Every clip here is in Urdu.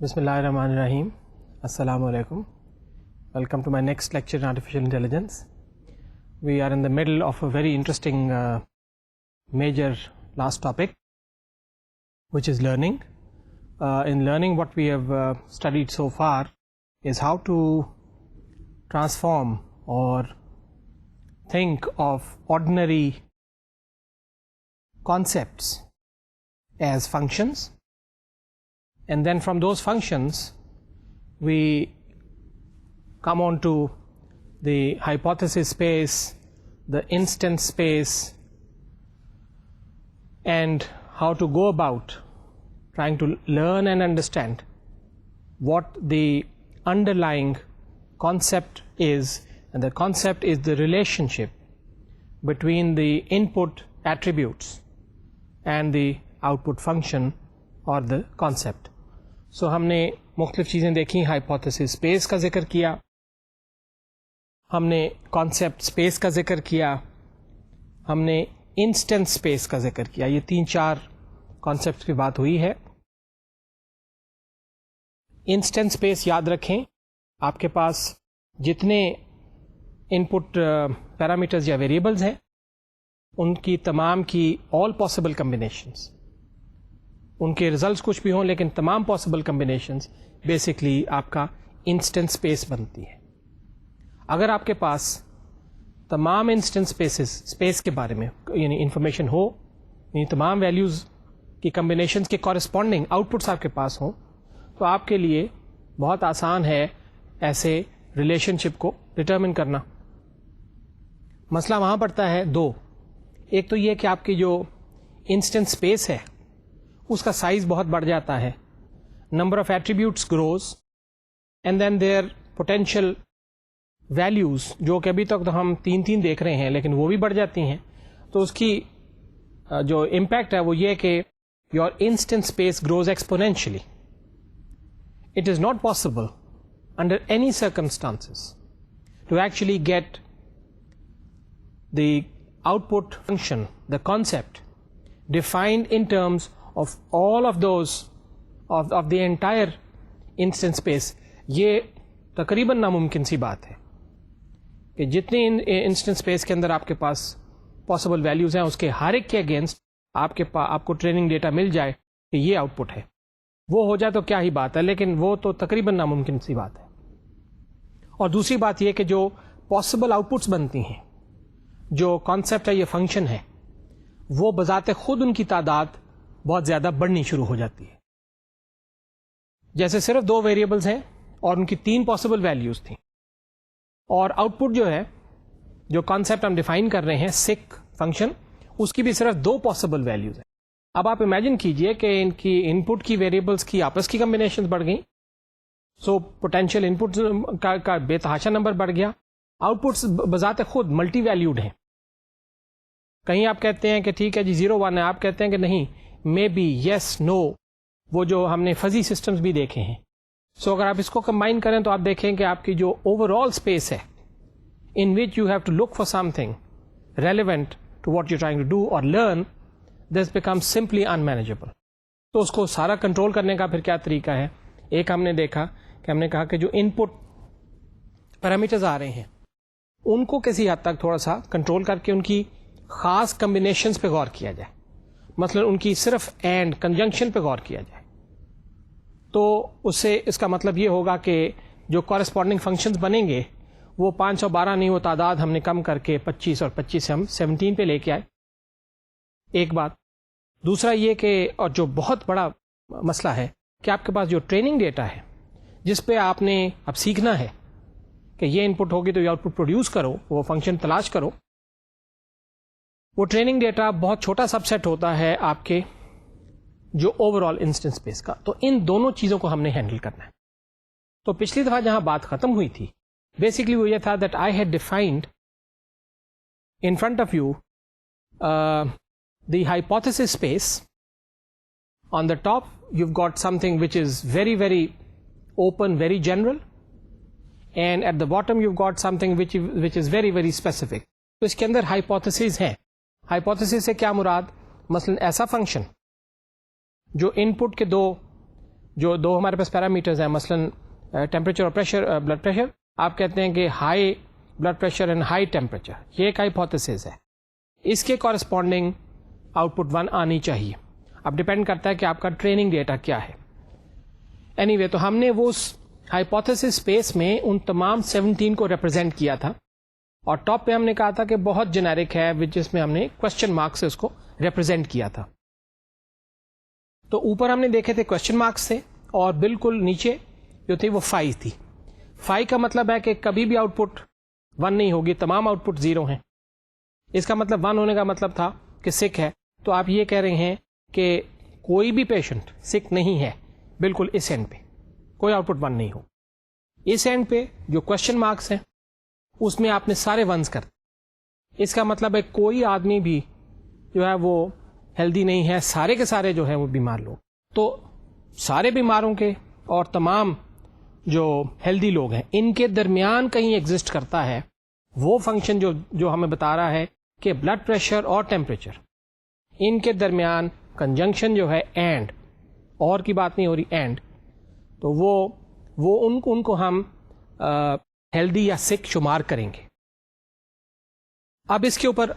بسم اللہ الرحمن الرحیم. السلام علیکم. Welcome to my next lecture in artificial intelligence. We are in the middle of a very interesting major last topic, which is learning. In learning, what we have studied so far is how to transform or think of ordinary concepts as functions. And then from those functions, we come on to the hypothesis space, the instance space, and how to go about trying to learn and understand what the underlying concept is. And the concept is the relationship between the input attributes and the output function or the concept. سو ہم نے مختلف چیزیں دیکھی. ہائپوتھیسس اسپیس کا ذکر کیا, ہم نے کانسیپٹ اسپیس کا ذکر کیا, ہم نے انسٹنس اسپیس کا ذکر کیا. یہ 3-4 کانسیپٹ کی بات ہوئی ہے. انسٹنس اسپیس یاد رکھیں, آپ کے پاس جتنے ان پٹ پیرامیٹرز یا ویریبلز ہیں ان کی تمام کی آل پاسبل کمبینیشنز, ان کے ریزلٹس کچھ بھی ہوں لیکن تمام پاسبل کمبینیشنز بیسکلی آپ کا انسٹنس اسپیس بنتی ہے. اگر آپ کے پاس تمام انسٹنس اسپیس کے بارے میں یعنی انفارمیشن ہو, یعنی تمام ویلیوز کی کمبینیشنز کے کورسپونڈنگ آؤٹ پٹس آپ کے پاس ہوں, تو آپ کے لیے بہت آسان ہے ایسے ریلیشن شپ کو ڈٹرمن کرنا. مسئلہ وہاں پڑتا ہے 2. ایک تو یہ کہ آپ کی جو انسٹنس اسپیس ہے اس کا سائز بہت بڑھ جاتا ہے, number of attributes grows, and then their potential values جو کہ ابھی تک تو ہم 3 دیکھ رہے ہیں لیکن وہ بھی بڑھ جاتی ہیں. تو اس کی جو امپیکٹ ہے وہ یہ کہ your instance space grows exponentially. It is not possible under any circumstances to actually get the output function, the concept defined in terms of all of those of the entire instance space. یہ تقریباً ناممکن سی بات ہے کہ جتنی انسٹنس اسپیس کے اندر آپ کے پاس پاسبل ویلیوز ہیں اس کے ہر ایک کے اگینسٹ آپ کو ٹریننگ ڈیٹا مل جائے کہ یہ آؤٹ پٹ ہے. وہ ہو جائے تو کیا ہی بات ہے, لیکن وہ تو تقریباً ناممکن سی بات ہے. اور دوسری بات یہ کہ جو پاسبل آؤٹ پٹس بنتی ہیں, جو کانسیپٹ ہے یہ فنکشن ہے, وہ بذات خود ان کی تعداد بہت زیادہ بڑھنی شروع ہو جاتی ہے. جیسے صرف 2 ویریبلز ہیں اور ان کی 3 پاسبل ویلیوز تھیں, اور آؤٹ پٹ جو ہے جو کانسیپٹ ہم ڈیفائن کر رہے ہیں سک فنکشن, اس کی بھی صرف 2 پاسبل ویلیوز ہیں. اب آپ امیجن کیجئے کہ ان کی ان پٹ کی ویریبلز کی آپس کی کمبینیشن بڑھ گئیں, سو پوٹینشیل ان پٹ کا بے تحاشا نمبر بڑھ گیا. آؤٹ پٹس بذات خود ملٹی ویلیوڈ ہیں. کہیں آپ کہتے ہیں کہ ٹھیک ہے جی 0 1 ہے, آپ کہتے ہیں کہ نہیں مے بی یس نو, وہ جو ہم نے فزی سسٹمز بھی دیکھے ہیں. سو اگر آپ اس کو کمبائن کریں تو آپ دیکھیں کہ آپ کی جو اوور آل اسپیس ہے in which you have to look for something relevant to what you trying to do or learn, this become simply unmanageable. تو اس کو سارا کنٹرول کرنے کا پھر کیا طریقہ ہے. ایک ہم نے دیکھا کہ ہم نے کہا کہ جو ان پٹ پیرامیٹرز آ رہے ہیں ان کو کسی حد تک تھوڑا سا کنٹرول کر کے ان کی خاص کمبینیشنز پہ غور کیا جائے. مثلا ان کی صرف اینڈ کنجنکشن پہ غور کیا جائے, تو اس کا مطلب یہ ہوگا کہ جو کورسپونڈنگ فنکشنز بنیں گے وہ 512 نہیں, وہ تعداد ہم نے کم کر کے 25 اور 25 سے ہم 17 پہ لے کے آئے. ایک بات. دوسرا یہ کہ اور جو بہت بڑا مسئلہ ہے کہ آپ کے پاس جو ٹریننگ ڈیٹا ہے جس پہ آپ نے اب سیکھنا ہے کہ یہ ان پٹ ہوگی تو یہ آؤٹ پٹ پروڈیوس کرو, وہ فنکشن تلاش کرو, وہ ٹریننگ ڈیٹا بہت چھوٹا سب سیٹ ہوتا ہے آپ کے جو اوور آل انسٹنس اسپیس کا. تو ان دونوں چیزوں کو ہم نے ہینڈل کرنا ہے. تو پچھلی دفعہ جہاں بات ختم ہوئی تھی بیسکلی وہ یہ تھا that I had defined in front of you the hypothesis space On the top, you've got something which is very, very open, very general. And at the bottom, you've got something which is very, very specific. تو اس کے اندر ہائپوتھیسز ہیں. ہائپوتھیسز سے کیا مراد؟ مثلاً ایسا فنکشن جو ان پٹ کے دو ہمارے پاس پیرامیٹرز ہیں، مثلاً ٹیمپریچر اور پریشر، بلڈ پریشر. آپ کہتے ہیں کہ high blood pressure and high temperature, یہ ایک ہائپوتھیسز ہے. اس کے کورسپونڈنگ آؤٹ پٹ 1 آنی چاہیے. اب ڈپینڈ کرتا ہے کہ آپ کا ٹریننگ ڈیٹا کیا ہے. اینی وے، تو ہم نے وہ ہائپوتھیسز اسپیس میں ان تمام 17 کو ریپرزینٹ کیا تھا، اور ٹاپ پہ ہم نے کہا تھا کہ بہت جنیرک ہے، جس میں ہم نے کوشچن مارک سے اس کو ریپرزینٹ کیا تھا. تو اوپر ہم نے دیکھے تھے کوشچن مارکس تھے، اور بالکل نیچے جو تھی وہ 5 تھی. 5 کا مطلب ہے کہ کبھی بھی آؤٹ پٹ 1 نہیں ہوگی، تمام آؤٹ پٹ 0 ہیں. اس کا مطلب 1 ہونے کا مطلب تھا کہ سک ہے. تو آپ یہ کہہ رہے ہیں کہ کوئی بھی پیشنٹ سک نہیں ہے، بالکل اس اینڈ پہ کوئی آؤٹ پٹ 1 نہیں ہو. اس اینڈ پہ جو کوشچن مارکس ہیں اس میں آپ نے سارے 1s کر. اس کا مطلب ہے کوئی آدمی بھی جو ہے وہ ہیلدی نہیں ہے، سارے کے سارے جو ہیں وہ بیمار لوگ. تو سارے بیماروں کے اور تمام جو ہیلدی لوگ ہیں ان کے درمیان کہیں ایگزسٹ کرتا ہے وہ فنکشن جو ہمیں بتا رہا ہے کہ بلڈ پریشر اور ٹیمپریچر ان کے درمیان کنجنکشن جو ہے اینڈ، اور کی بات نہیں ہو رہی، اینڈ. تو وہ ان کو ہم ہیلدی یا سک شمار کریں گے. اب اس کے اوپر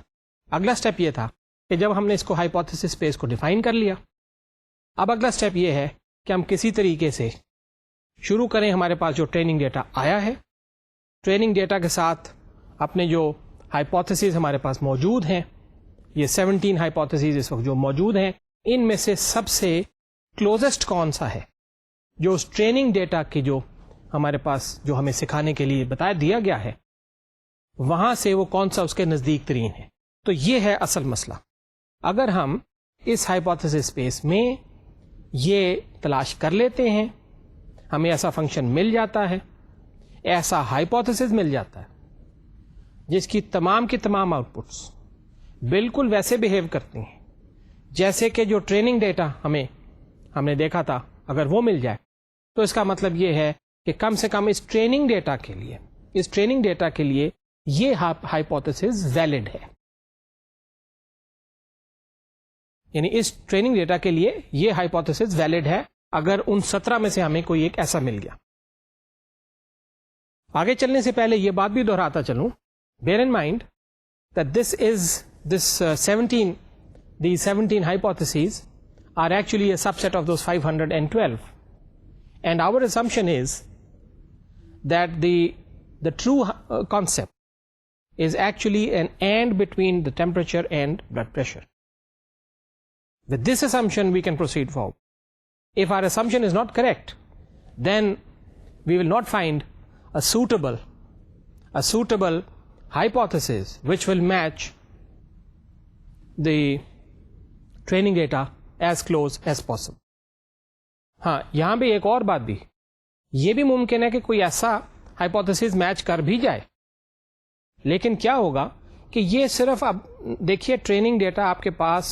اگلا سٹیپ یہ تھا کہ جب ہم نے اس کو ہائپوتھیسس اسپیس کو ڈیفائن کر لیا، اب اگلا سٹیپ یہ ہے کہ ہم کسی طریقے سے شروع کریں. ہمارے پاس جو ٹریننگ ڈیٹا آیا ہے، ٹریننگ ڈیٹا کے ساتھ اپنے جو ہائپوتھیسز ہمارے پاس موجود ہیں، یہ 17 ہائپوتھیسز اس وقت جو موجود ہیں، ان میں سے سب سے کلوزسٹ کون سا ہے جو اس ٹریننگ ڈیٹا کے جو ہمارے پاس جو ہمیں سکھانے کے لیے بتایا دیا گیا ہے، وہاں سے وہ کون سا اس کے نزدیک ترین ہے. تو یہ ہے اصل مسئلہ. اگر ہم اس ہائپوتھیسس اسپیس میں یہ تلاش کر لیتے ہیں، ہمیں ایسا فنکشن مل جاتا ہے، ایسا ہائپوتھیسس مل جاتا ہے جس کی تمام آؤٹ پٹس بالکل ویسے بیہیو کرتی ہیں جیسے کہ جو ٹریننگ ڈیٹا ہم نے دیکھا تھا، اگر وہ مل جائے تو اس کا مطلب یہ ہے کہ کم سے کم اس ٹریننگ ڈیٹا کے لیے یہ ہائپوتھیسس ویلڈ ہے. یعنی اس ٹریننگ ڈیٹا کے لیے یہ ہائپوتھیسس ویلڈ ہے اگر ان 17 میں سے ہمیں کوئی ایک ایسا مل گیا. آگے چلنے سے پہلے یہ بات بھی دہراتا چلوں، bear in mind that these 17 hypotheses are actually a subset of those 512, and our assumption is that the true concept is actually an and between the temperature and blood pressure. With this assumption we can proceed forward. If our assumption is not correct, then we will not find a suitable hypothesis which will match the training data as close as possible. ہاں، یہاں بھی ایک اور بات بھی، یہ بھی ممکن ہے کہ کوئی ایسا ہائپوتھیسس میچ کر بھی جائے، لیکن کیا ہوگا کہ یہ صرف، اب دیکھیے ٹریننگ ڈیٹا آپ کے پاس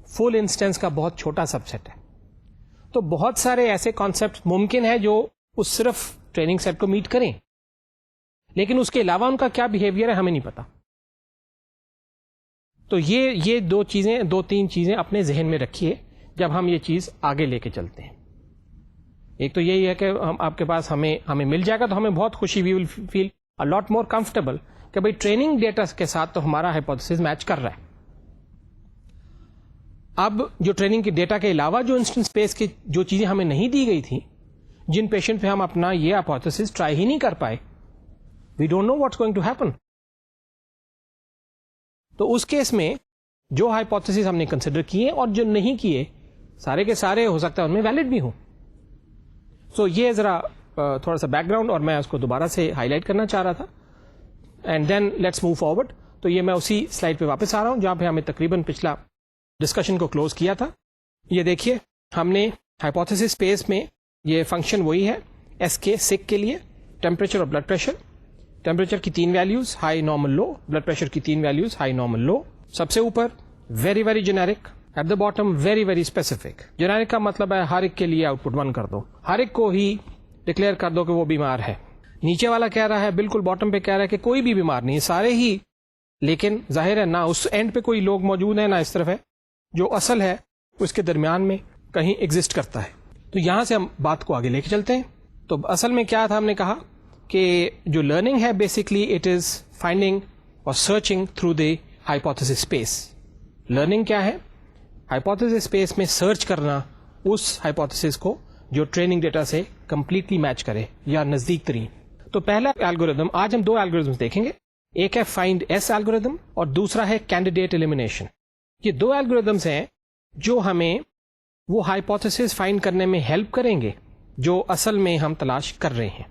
فل انسٹنس کا بہت چھوٹا سب سیٹ ہے، تو بہت سارے ایسے کانسیپٹ ممکن ہے جو اس صرف ٹریننگ سیٹ کو میٹ کریں، لیکن اس کے علاوہ ان کا کیا بیہیویئر ہے ہمیں نہیں پتا. تو یہ دو تین چیزیں اپنے ذہن میں رکھیے جب ہم یہ چیز آگے لے کے چلتے ہیں. ایک تو یہی ہے کہ ہم آپ کے پاس ہمیں مل جائے گا تو ہمیں بہت خوشی، وی ول فیل اے لاٹ مور کمفرٹیبل کہ بھائی ٹریننگ ڈیٹا کے ساتھ تو ہمارا ہائپوتھیسس میچ کر رہا ہے. اب جو ٹریننگ کے ڈیٹا کے علاوہ جو انسٹنس اسپیس کی جو چیزیں ہمیں نہیں دی گئی تھیں، جن پیشنٹ پہ ہم اپنا یہ ہائپوتھیسس ٹرائی ہی نہیں کر پائے، we don't know what's going to happen. تو اس کیس میں جو ہائپوتھیسس ہم نے کنسیڈر کیے اور جو نہیں کیے، سارے کے سارے ہو سکتا ہے ان میں ویلڈ بھی ہوں. سو یہ ذرا تھوڑا سا بیک گراؤنڈ، اور میں اس کو دوبارہ سے ہائی لائٹ کرنا چاہ رہا تھا. And then let's move forward. تو یہ میں اسی سلائڈ پہ واپس آ رہا ہوں جہاں پہ ہمیں تقریباً پچھلا ڈسکشن کو کلوز کیا تھا. یہ دیکھیے ہم نے ہائپوتھیسس اسپیس میں یہ فنکشن وہی ہے ایس کے سک کے لیے، ٹیمپریچر اور بلڈ پریشر. ٹیمپریچر کی 3 values high normal low, blood pressure کی 3 ویلیوز ہائی نارمل لو. سب سے اوپر very very generic at the bottom very very specific. Generic کا مطلب ہے ہر ایک کے لیے آؤٹ پٹ 1 کر دو, ہر ایک کو ہی ڈکلیئر کر دو کہ وہ بیمار ہے. نیچے والا کہہ رہا ہے بالکل باٹم پہ کہہ رہا ہے کہ کوئی بھی بیمار نہیں, سارے ہی, لیکن ظاہر ہے نہ اس اینڈ پہ کوئی لوگ موجود ہیں نہ اس طرف ہے. جو اصل ہے اس کے درمیان میں کہیں ایگزسٹ کرتا ہے. تو یہاں سے ہم بات کو آگے لے کے چلتے ہیں. تو اصل میں کیا تھا, ہم نے کہا کہ جو لرننگ ہے بیسکلی اٹ از فائنڈنگ اور searching through the hypothesis space. Learning کیا ہے؟ ہائپوتھیسس اسپیس میں سرچ کرنا اس ہائپوتھیسس کو جو ٹریننگ ڈیٹا سے کمپلیٹلی میچ کرے یا نزدیک ترین. تو پہلا الگوریدم, آج ہم 2 الگوریدمس دیکھیں گے. ایک ہے فائنڈ ایس الگوریدم اور دوسرا ہے کینڈیڈیٹ ایلیمینیشن. یہ 2 الگوریدمس ہیں جو ہمیں وہ ہائپوتھیسس فائنڈ کرنے میں ہیلپ کریں گے جو اصل میں ہم تلاش کر رہے ہیں.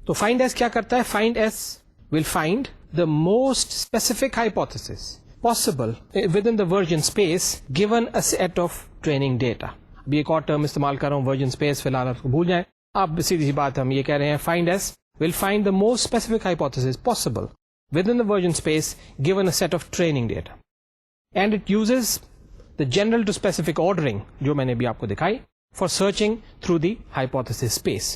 تو فائنڈ ایس کیا کرتا ہے؟ Find S will find the most specific hypothesis possible within the version space given a set of training data. ابھی ایک اور ٹرم استعمال کر رہا ہوں version space, فی الحال آپ کو بھول جائیں. اب سیدھی سی بات ہم یہ کہہ رہے ہیں find s will find the most specific hypothesis possible within the version space given a set of training data. And it uses the general to specific ordering جو میں نے بھی آپ کو دکھائی for searching through the hypothesis space.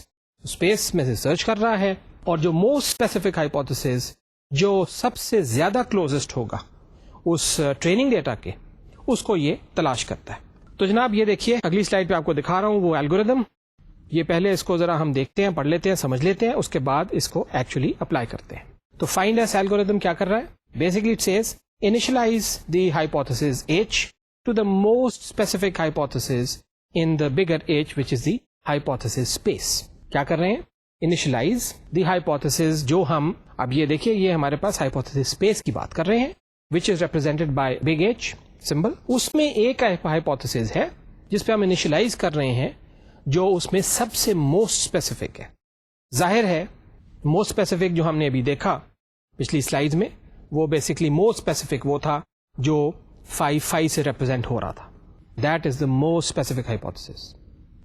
space میں سے سرچ کر رہا ہے اور جو most specific hypothesis جو سب سے زیادہ closest ہوگا اس ٹریننگ ڈیٹا کے, اس کو یہ تلاش کرتا ہے. تو جناب یہ دیکھیے اگلی سلائڈ پہ آپ کو دکھا رہا ہوں وہ الگوریدم. یہ پہلے اس کو ذرا ہم دیکھتے ہیں, پڑھ لیتے ہیں, سمجھ لیتے ہیں, اس کے بعد اس کو ایکچولی اپلائی کرتے ہیں. تو فائنڈ ایس الگوریدم کیا کر رہا ہے؟ Basically it says initialize the hypothesis H to the most specific hypothesis in the bigger H which is the hypothesis space. کیا کر رہے ہیں؟ انیشلائز دی ہائپوتھیسس, جو ہم اب یہ دیکھیے یہ ہمارے پاس ہائپوتھیسس اسپیس کی بات کر رہے ہیں which is represented by big H symbol. اس میں ایک ہائپوتھیسس ہے جس پہ ہم انیشلائز کر رہے ہیں جو اس میں سب سے موسٹ اسپیسیفک ہے. ظاہر ہے موسٹ اسپیسیفک جو ہم نے ابھی دیکھا پچھلی سلائیڈ میں وہ بیسکلی موسٹ اسپیسیفک وہ تھا جو 5 سے ریپرزینٹ ہو رہا تھا. That is the most specific hypothesis.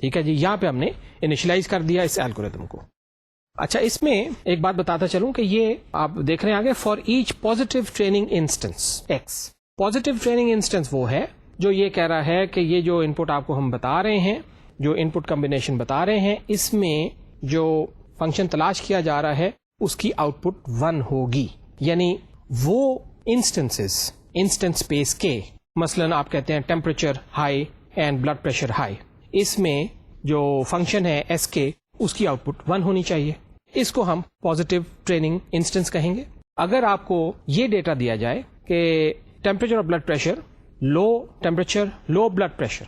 ٹھیک ہے جی, یہاں پہ ہم نے انیشلائز کر دیا اس الگوریدم کو. اچھا اس میں ایک بات بتاتا چلوں کہ یہ آپ دیکھ رہے ہیں آگے for h positive training instance x. Positive training instance وہ ہے جو یہ کہہ رہا ہے کہ یہ جو ان پٹ آپ کو ہم بتا رہے ہیں, جو ان پٹ کمبینیشن بتا رہے ہیں, اس میں جو فنکشن تلاش کیا جا رہا ہے اس کی آؤٹ پٹ 1 ہوگی. یعنی وہ انسٹنس اسپیس کے, مثلاً آپ کہتے ہیں temperature high and blood pressure high, اس میں جو فنکشن ہے ایس کے اس کی آؤٹ پٹ 1 ہونی چاہیے. اس کو ہم پازیٹیو ٹریننگ انسٹنس کہیں گے. اگر آپ کو یہ ڈیٹا دیا جائے کہ ٹیمپریچر اور blood pressure, low temperature low blood pressure,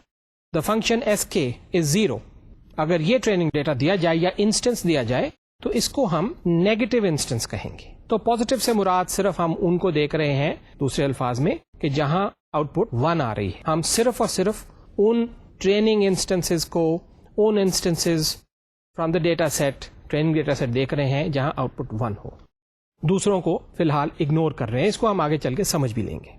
the function ایس کے از 0, اگر یہ ٹریننگ ڈیٹا دیا جائے یا انسٹنس دیا جائے تو اس کو ہم نیگیٹو انسٹنس کہیں گے. تو پازیٹیو سے مراد صرف ہم ان کو دیکھ رہے ہیں دوسرے الفاظ میں کہ جہاں آؤٹ پٹ 1 آ رہی ہے. ہم صرف اور صرف ان ٹریننگ انسٹنسز کو, ان instances from the data set, training data set دیکھ رہے ہیں جہاں آؤٹ پٹ 1 ہو. دوسروں کو فی الحال اگنور کر رہے ہیں, اس کو ہم آگے چل کے سمجھ بھی لیں گے.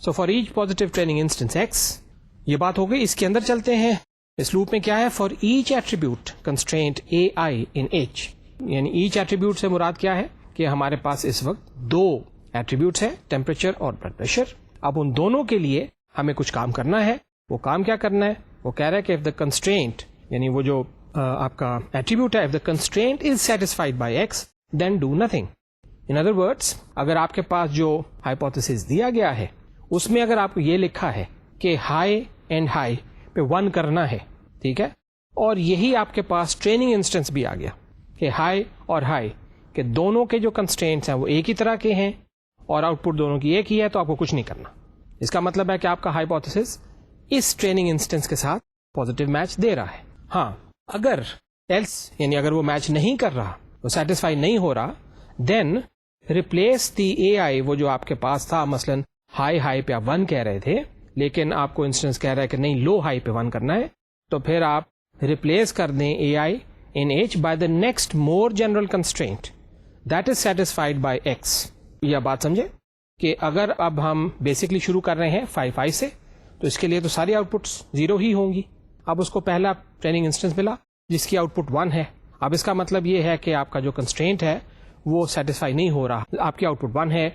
So for h positive training instance x, یہ بات ہو گئی. اس کے اندر چلتے ہیں. اس لوپ میں کیا ہے؟ For H attribute constraint A I in H, یعنی ایچ ایٹریبیوٹ سے مراد کیا ہے کہ ہمارے پاس اس وقت 2 ایٹریبیوٹس ہیں, ٹیمپریچر اور بلڈ پریشر. اب ان دونوں کے لیے ہمیں کچھ کام کرنا ہے. وہ کام کیا کرنا ہے؟ وہ کہہ رہا ہے کہ if the constraint, یعنی وہ جو آپ کا ایٹریبیوٹ ہے, if the constraint is satisfied by x then do nothing. in other words, اگر آپ کے پاس جو ہائپوتھیسس دیا گیا ہے اس میں اگر آپ کو یہ لکھا ہے کہ ہائی اینڈ ہائی پہ 1 کرنا ہے, ٹھیک ہے, اور یہی آپ کے پاس ٹریننگ انسٹنس بھی آ گیا کہ ہائی اور ہائی کہ دونوں کے جو کنسٹرینٹس ہیں وہ ایک ہی طرح کے ہیں اور آؤٹ پٹ دونوں کی ایک ہی ہے, تو آپ کو کچھ نہیں کرنا. اس کا مطلب ہے کہ آپ کا ہائپوتھیسس اس ٹریننگ انسٹنس کے ساتھ پازیٹیو میچ دے رہا ہے. ہاں اگر ایلس, یعنی اگر وہ میچ نہیں کر رہا, وہ سیٹسفائی نہیں ہو رہا, دین ریپلیس دی اے آئی, وہ جو آپ کے پاس تھا, مثلاً ہائی پہ آپ 1 کہہ رہے تھے لیکن آپ کو انسٹنس کہہ رہا ہے کہ نہیں لو ہائی پہ 1 کرنا ہے, تو پھر آپ ریپلیس کر دیں a I in h by the next more general constraint that is satisfied by x. یہ بات سمجھے کہ اگر اب ہم بیسکلی شروع کر رہے ہیں 5 سے, تو اس کے لیے تو ساری آؤٹ پٹس 0 ہی ہوں گی. اب اس کو پہلا ٹریننگ انسٹنس ملا جس کی آؤٹ پٹ 1 ہے. اب اس کا مطلب یہ ہے کہ آپ کا جو کنسٹرینٹ ہے وہ سیٹسفائی نہیں ہو رہا, آپ کی آؤٹ پٹ 1 ہے,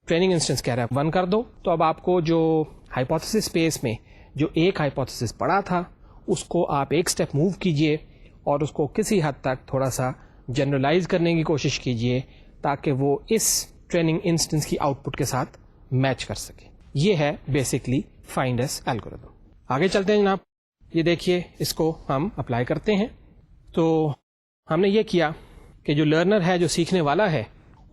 ٹریننگ انسٹنس کہہ رہا ہے 1 کر دو. تو اب آپ کو جو ہائپوتھیسس اسپیس میں جو ایک ہائپوتھیسس پڑھا تھا اس کو آپ ایک سٹیپ موو کیجئے اور اس کو کسی حد تک تھوڑا سا جنرلائز کرنے کی کوشش کیجئے تاکہ وہ اس ٹریننگ انسٹنس کی آؤٹ پٹ کے ساتھ میچ کر سکے. یہ ہے بیسکلی فائنڈ ایس الگورتھم. آگے چلتے ہیں جناب. یہ دیکھیے اس کو ہم اپلائی کرتے ہیں. تو ہم نے یہ کیا کہ جو لرنر ہے, جو سیکھنے والا ہے,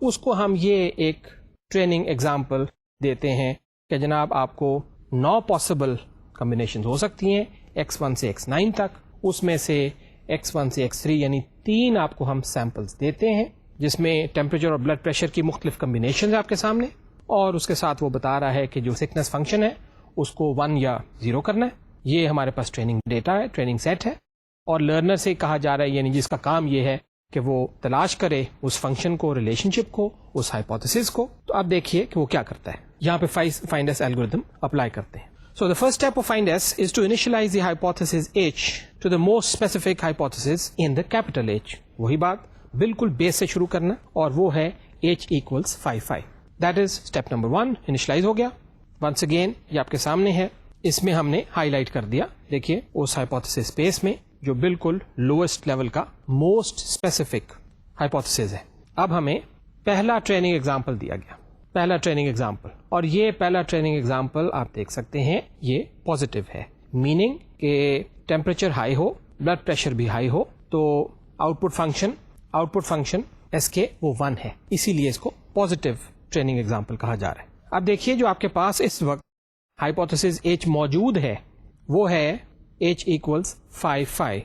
اس کو ہم یہ ایک ٹریننگ ایگزامپل دیتے ہیں کہ جناب آپ کو 9 پاسبل کمبینیشن ہو سکتی ہیں x1 سے x9 تک. اس میں سے x1 سے x3 یعنی 3 آپ کو ہم سیمپلز دیتے ہیں جس میں ٹیمپریچر اور بلڈ پریشر کی مختلف کمبینیشن آپ کے سامنے, اور اس کے ساتھ وہ بتا رہا ہے کہ جو سکنس فنکشن ہے اس کو 1 یا 0 کرنا ہے. یہ ہمارے پاس ٹریننگ ڈیٹا ہے, ٹریننگ سیٹ ہے, اور لرنر سے کہا جا رہا ہے یعنی جس کا کام یہ ہے کہ وہ تلاش کرے اس فنکشن کو, ریلیشن شپ کو, اس ہائپوتھیسس کو. تو آپ دیکھیے کہ وہ کیا کرتا ہے. یہاں پہ فائنڈ ایس الگورتھم اپلائی کرتے ہیں. So the first step of find S is to initialize the hypothesis H to the most specific hypothesis in the capital H. وہی بات بالکل بیس سے شروع کرنا, اور وہ ہے H equals 5. That is step number 1. initialize ہو گیا. Once again یہ آپ کے سامنے ہے. اس میں ہم نے ہائی لائٹ کر دیا, دیکھیے اس ہائپوتھیسس اسپیس میں جو بالکل لوئسٹ لیول کا موسٹ اسپیسیفک ہائپوتھیسس ہے. اب ہمیں پہلا ٹریننگ ایگزامپل دیا گیا, پہلا ٹریننگ ایگزامپل, اور یہ پہلا ٹریننگ ایگزامپل آپ دیکھ سکتے ہیں یہ پازیٹیو ہے, میننگ کہ ٹیمپریچر ہائی ہو, بلڈ پریشر بھی ہائی ہو, تو آؤٹ پٹ فنکشن اس کے وہ 1 ہے, اسی لیے اس کو پازیٹیو ٹریننگ ایگزامپل کہا جا رہا ہے. اب دیکھیے جو آپ کے پاس اس وقت ہائپوتھیسس H موجود ہے وہ ہے H equals 5.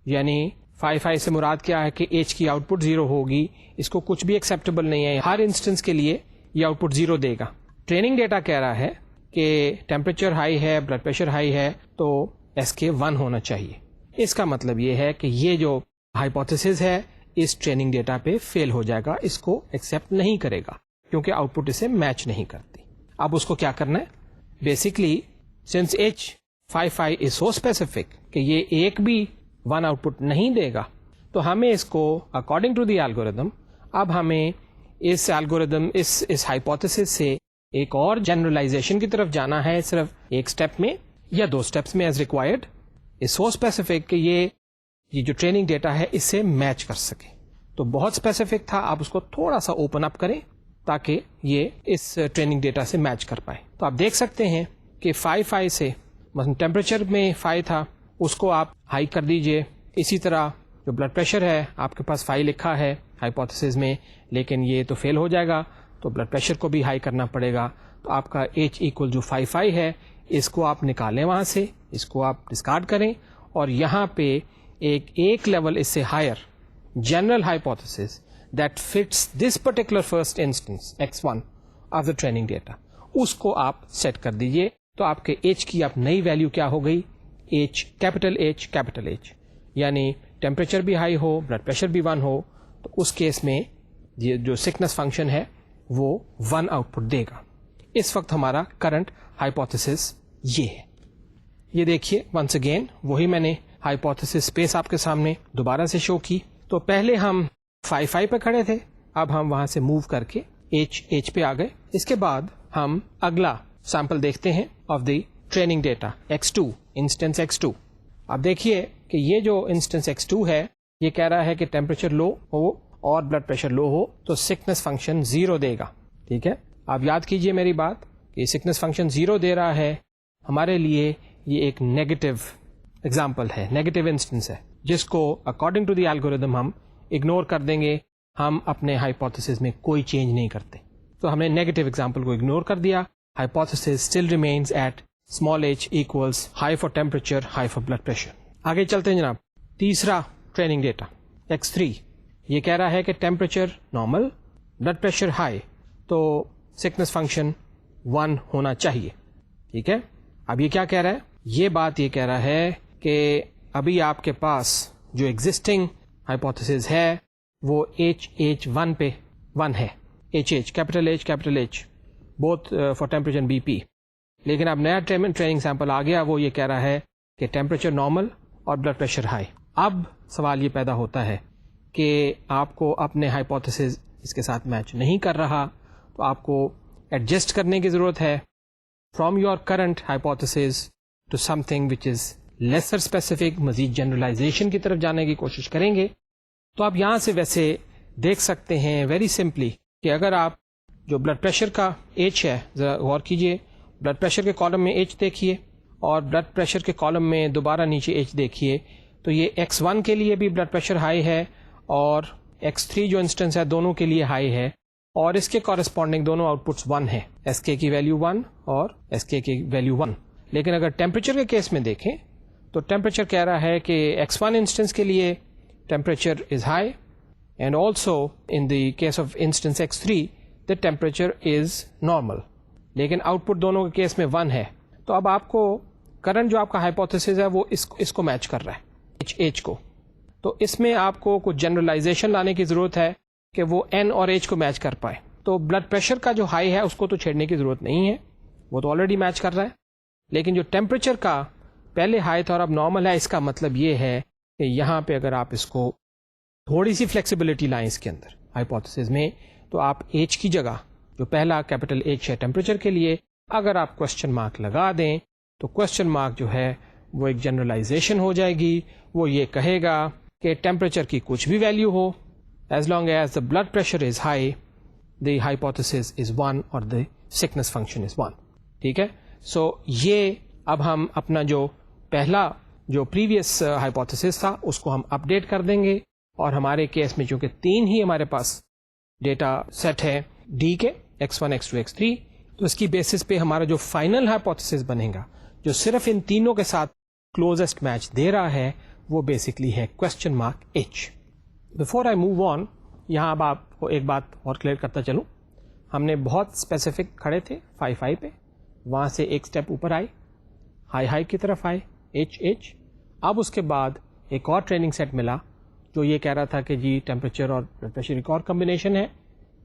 یعنی 5 سے مراد کیا ہے کہ H کی آؤٹ پٹ 0 ہوگی. اس کو کچھ بھی ایکسیپٹیبل نہیں ہے, ہر انسٹنس کے لیے یہ آؤٹ پٹ 0 دے گا. ٹریننگ ڈیٹا کہہ رہا ہے کہ ٹیمپریچر ہائی ہے, بلڈ پریشر ہائی ہے, تو ایس کے 1 ہونا چاہیے. اس کا مطلب یہ ہے کہ یہ جو ہائپوتھیسس ہے اس ٹریننگ ڈیٹا پہ فیل ہو جائے گا, اس کو ایکسیپٹ نہیں کرے گا کیونکہ آؤٹ پٹ اسے میچ نہیں کرتی. اب اس کو کیا کرنا ہے, بیسکلی سنس H 5 از سو اسپیسیفک کہ یہ ایک بھی 1 آؤٹ پٹ نہیں دے گا, تو ہمیں اس کو اکارڈنگ ٹو دی الگورتھم اب ہمیں اس الگورتھم اس ہائپوتھیسس سے ایک اور جنرلائزیشن کی طرف جانا ہے, صرف ایک سٹیپ میں یا 2 سٹیپس میں ایز ریکوائرڈ. از سو اسپیسیفک کہ یہ جو ٹریننگ ڈیٹا ہے اس سے میچ کر سکے. تو بہت اسپیسیفک تھا, آپ اس کو تھوڑا سا اوپن اپ کریں تاکہ یہ اس ٹریننگ ڈیٹا سے میچ کر پائے. تو آپ دیکھ سکتے ہیں کہ 5 سے مثلا ٹیمپریچر میں 5 تھا, اس کو آپ ہائی کر دیجئے. اسی طرح جو بلڈ پریشر ہے آپ کے پاس 5 لکھا ہے ہائپوتھیسس میں, لیکن یہ تو فیل ہو جائے گا, تو بلڈ پریشر کو بھی ہائی کرنا پڑے گا. تو آپ کا H equal جو 5 ہے اس کو آپ نکالیں وہاں سے, اس کو آپ ڈسکارڈ کریں, اور یہاں پہ ایک لیول اس سے higher general hypothesis that fits this particular first instance x1 of the training data, اس کو آپ سیٹ کر دیجئے. تو آپ کے H کی آپ نئی ویلیو کیا ہو گئی, کیپٹل H, یعنی ٹیمپریچر بھی ہائی ہو, بلڈ پریشر بھی 1 ہو, تو اس کیس میں یہ جو سکنس فنکشن ہے وہ 1 آؤٹ پٹ دے گا. اس وقت ہمارا کرنٹ ہائپوتھیسس یہ ہے. یہ دیکھیے ونس اگین وہی میں نے ہائپوتھیسس اسپیس آپ کے سامنے دوبارہ سے شو کی. تو پہلے ہم 5 پہ کھڑے تھے, اب ہم وہاں سے موو کر کے H پہ آ گئے. اس کے بعد ہم اگلا سیمپل دیکھتے ہیں of the training data x2, instance x2. اب دیکھیے کہ یہ جو انسٹنس x2 ہے یہ کہہ رہا ہے کہ ٹیمپریچر لو ہو اور بلڈ پریشر لو ہو تو سکنس فنکشن 0 دے گا. ٹھیک ہے, آپ یاد کیجئے میری بات کہ سکنس فنکشن 0 دے رہا ہے. ہمارے لیے یہ ایک نیگیٹو ایگزامپل ہے, نیگیٹو انسٹنس ہے, جس کو اکارڈنگ ٹو دی الگورتھم ہم اگنور کر دیں گے. ہم اپنے ہائپوتھیسس میں کوئی چینج نہیں کرتے, تو ہم نے نیگیٹو ایگزامپل کو اگنور کر دیا. Hypothesis still remains at small h equals high for temperature, high for blood pressure. آگے چلتے ہیں جناب. تیسرا ٹریننگ ڈیٹا x3, یہ کہہ رہا ہے کہ temperature normal, blood pressure high, تو سکنس فنکشن 1 ہونا چاہیے. ٹھیک ہے, اب یہ کیا کہہ رہا ہے, یہ بات یہ کہہ رہا ہے کہ ابھی آپ کے پاس جو ایگزسٹنگ ہائپوتھیسس ہے وہ H1 پہ 1 ہے, capital H both for temperature B P. لیکن اب نیا ٹریننگ سیمپل آ گیا, وہ یہ کہہ رہا ہے کہ ٹیمپریچر نارمل اور بلڈ پریشر ہائی. اب سوال یہ پیدا ہوتا ہے کہ آپ کو اپنے ہائپوتھیسس اس کے ساتھ میچ نہیں کر رہا, تو آپ کو ایڈجسٹ کرنے کی ضرورت ہے. From your current hypothesis to something which is lesser specific, مزید جنرلائزیشن کی طرف جانے کی کوشش کریں گے. تو آپ یہاں سے ویسے دیکھ سکتے ہیں ویری سمپلی کہ اگر آپ جو بلڈ پریشر کا ایچ ہے, ذرا غور کیجئے, بلڈ پریشر کے کالم میں ایچ دیکھیے اور بلڈ پریشر کے کالم میں دوبارہ نیچے ایچ دیکھیے, تو یہ X1 کے لیے بھی بلڈ پریشر ہائی ہے اور X3 جو انسٹنس ہے دونوں کے لیے ہائی ہے, اور اس کے کورسپونڈنگ دونوں آؤٹ پٹس 1 ہے, SK کی ویلیو 1 اور SK کی ویلیو 1. لیکن اگر ٹیمپریچر کے کیس میں دیکھیں تو ٹیمپریچر کہہ رہا ہے کہ X1 انسٹنس کے لیے temperature is high and also in the case of instance X3 the temperature is normal, لیکن آؤٹ پٹ دونوں کے کیس میں 1 ہے. تو اب آپ کو کرنٹ جو آپ کا ہائپوتھیسس ہے وہ اس کو میچ کر رہا ہے ایچ کو. تو اس میں آپ کو کچھ جنرلائزیشن لانے کی ضرورت ہے کہ وہ N اور H کو میچ کر پائے. تو بلڈ پریشر کا جو ہائی ہے اس کو تو چھیڑنے کی ضرورت نہیں ہے, وہ تو آلریڈی میچ کر رہا ہے. لیکن جو ٹیمپریچر کا پہلے ہائی تھا اور اب نارمل ہے, اس کا مطلب یہ ہے کہ یہاں پہ اگر آپ اس کو تھوڑی سی فلیکسیبلٹی لائیں اس کے اندر ہائپوتھیسس میں, تو آپ ایچ کی جگہ جو پہلا کیپٹل ایچ ہے ٹیمپریچر کے لیے, اگر آپ کوشچن مارک لگا دیں تو کوشچن مارک جو ہے وہ ایک جنرلائزیشن ہو جائے گی. وہ یہ کہے گا کہ ٹیمپریچر کی کچھ بھی ویلیو ہو, as long as the blood pressure is high, the hypothesis is 1 اور دی سکنس فنکشن از 1. ٹھیک ہے, سو یہ اب ہم اپنا جو پہلا جو پریویس ہائپوتھیسس تھا اس کو ہم اپڈیٹ کر دیں گے, اور ہمارے کیس میں چونکہ 3 ہی ہمارے پاس ڈیٹا سیٹ ہے ڈی کے X1, X2, X3, تو اس کی بیسس پہ ہمارا جو فائنل ہائپوتھیسس بنے گا جو صرف ان تینوں کے ساتھ کلوزسٹ میچ دے رہا ہے وہ بیسکلی ہے question mark H. Before I move on, یہاں اب آپ کو ایک بات اور کلیئر کرتا چلوں. ہم نے بہت اسپیسیفک کھڑے تھے 5 پہ, وہاں سے ایک سٹیپ اوپر آئے, ہائی کی طرف آئے ایچ. اب اس کے بعد ایک اور ٹریننگ سیٹ ملا جو یہ کہہ رہا تھا کہ جی ٹیمپریچر اور بلڈ پریشر ایک اور کمبینیشن ہے,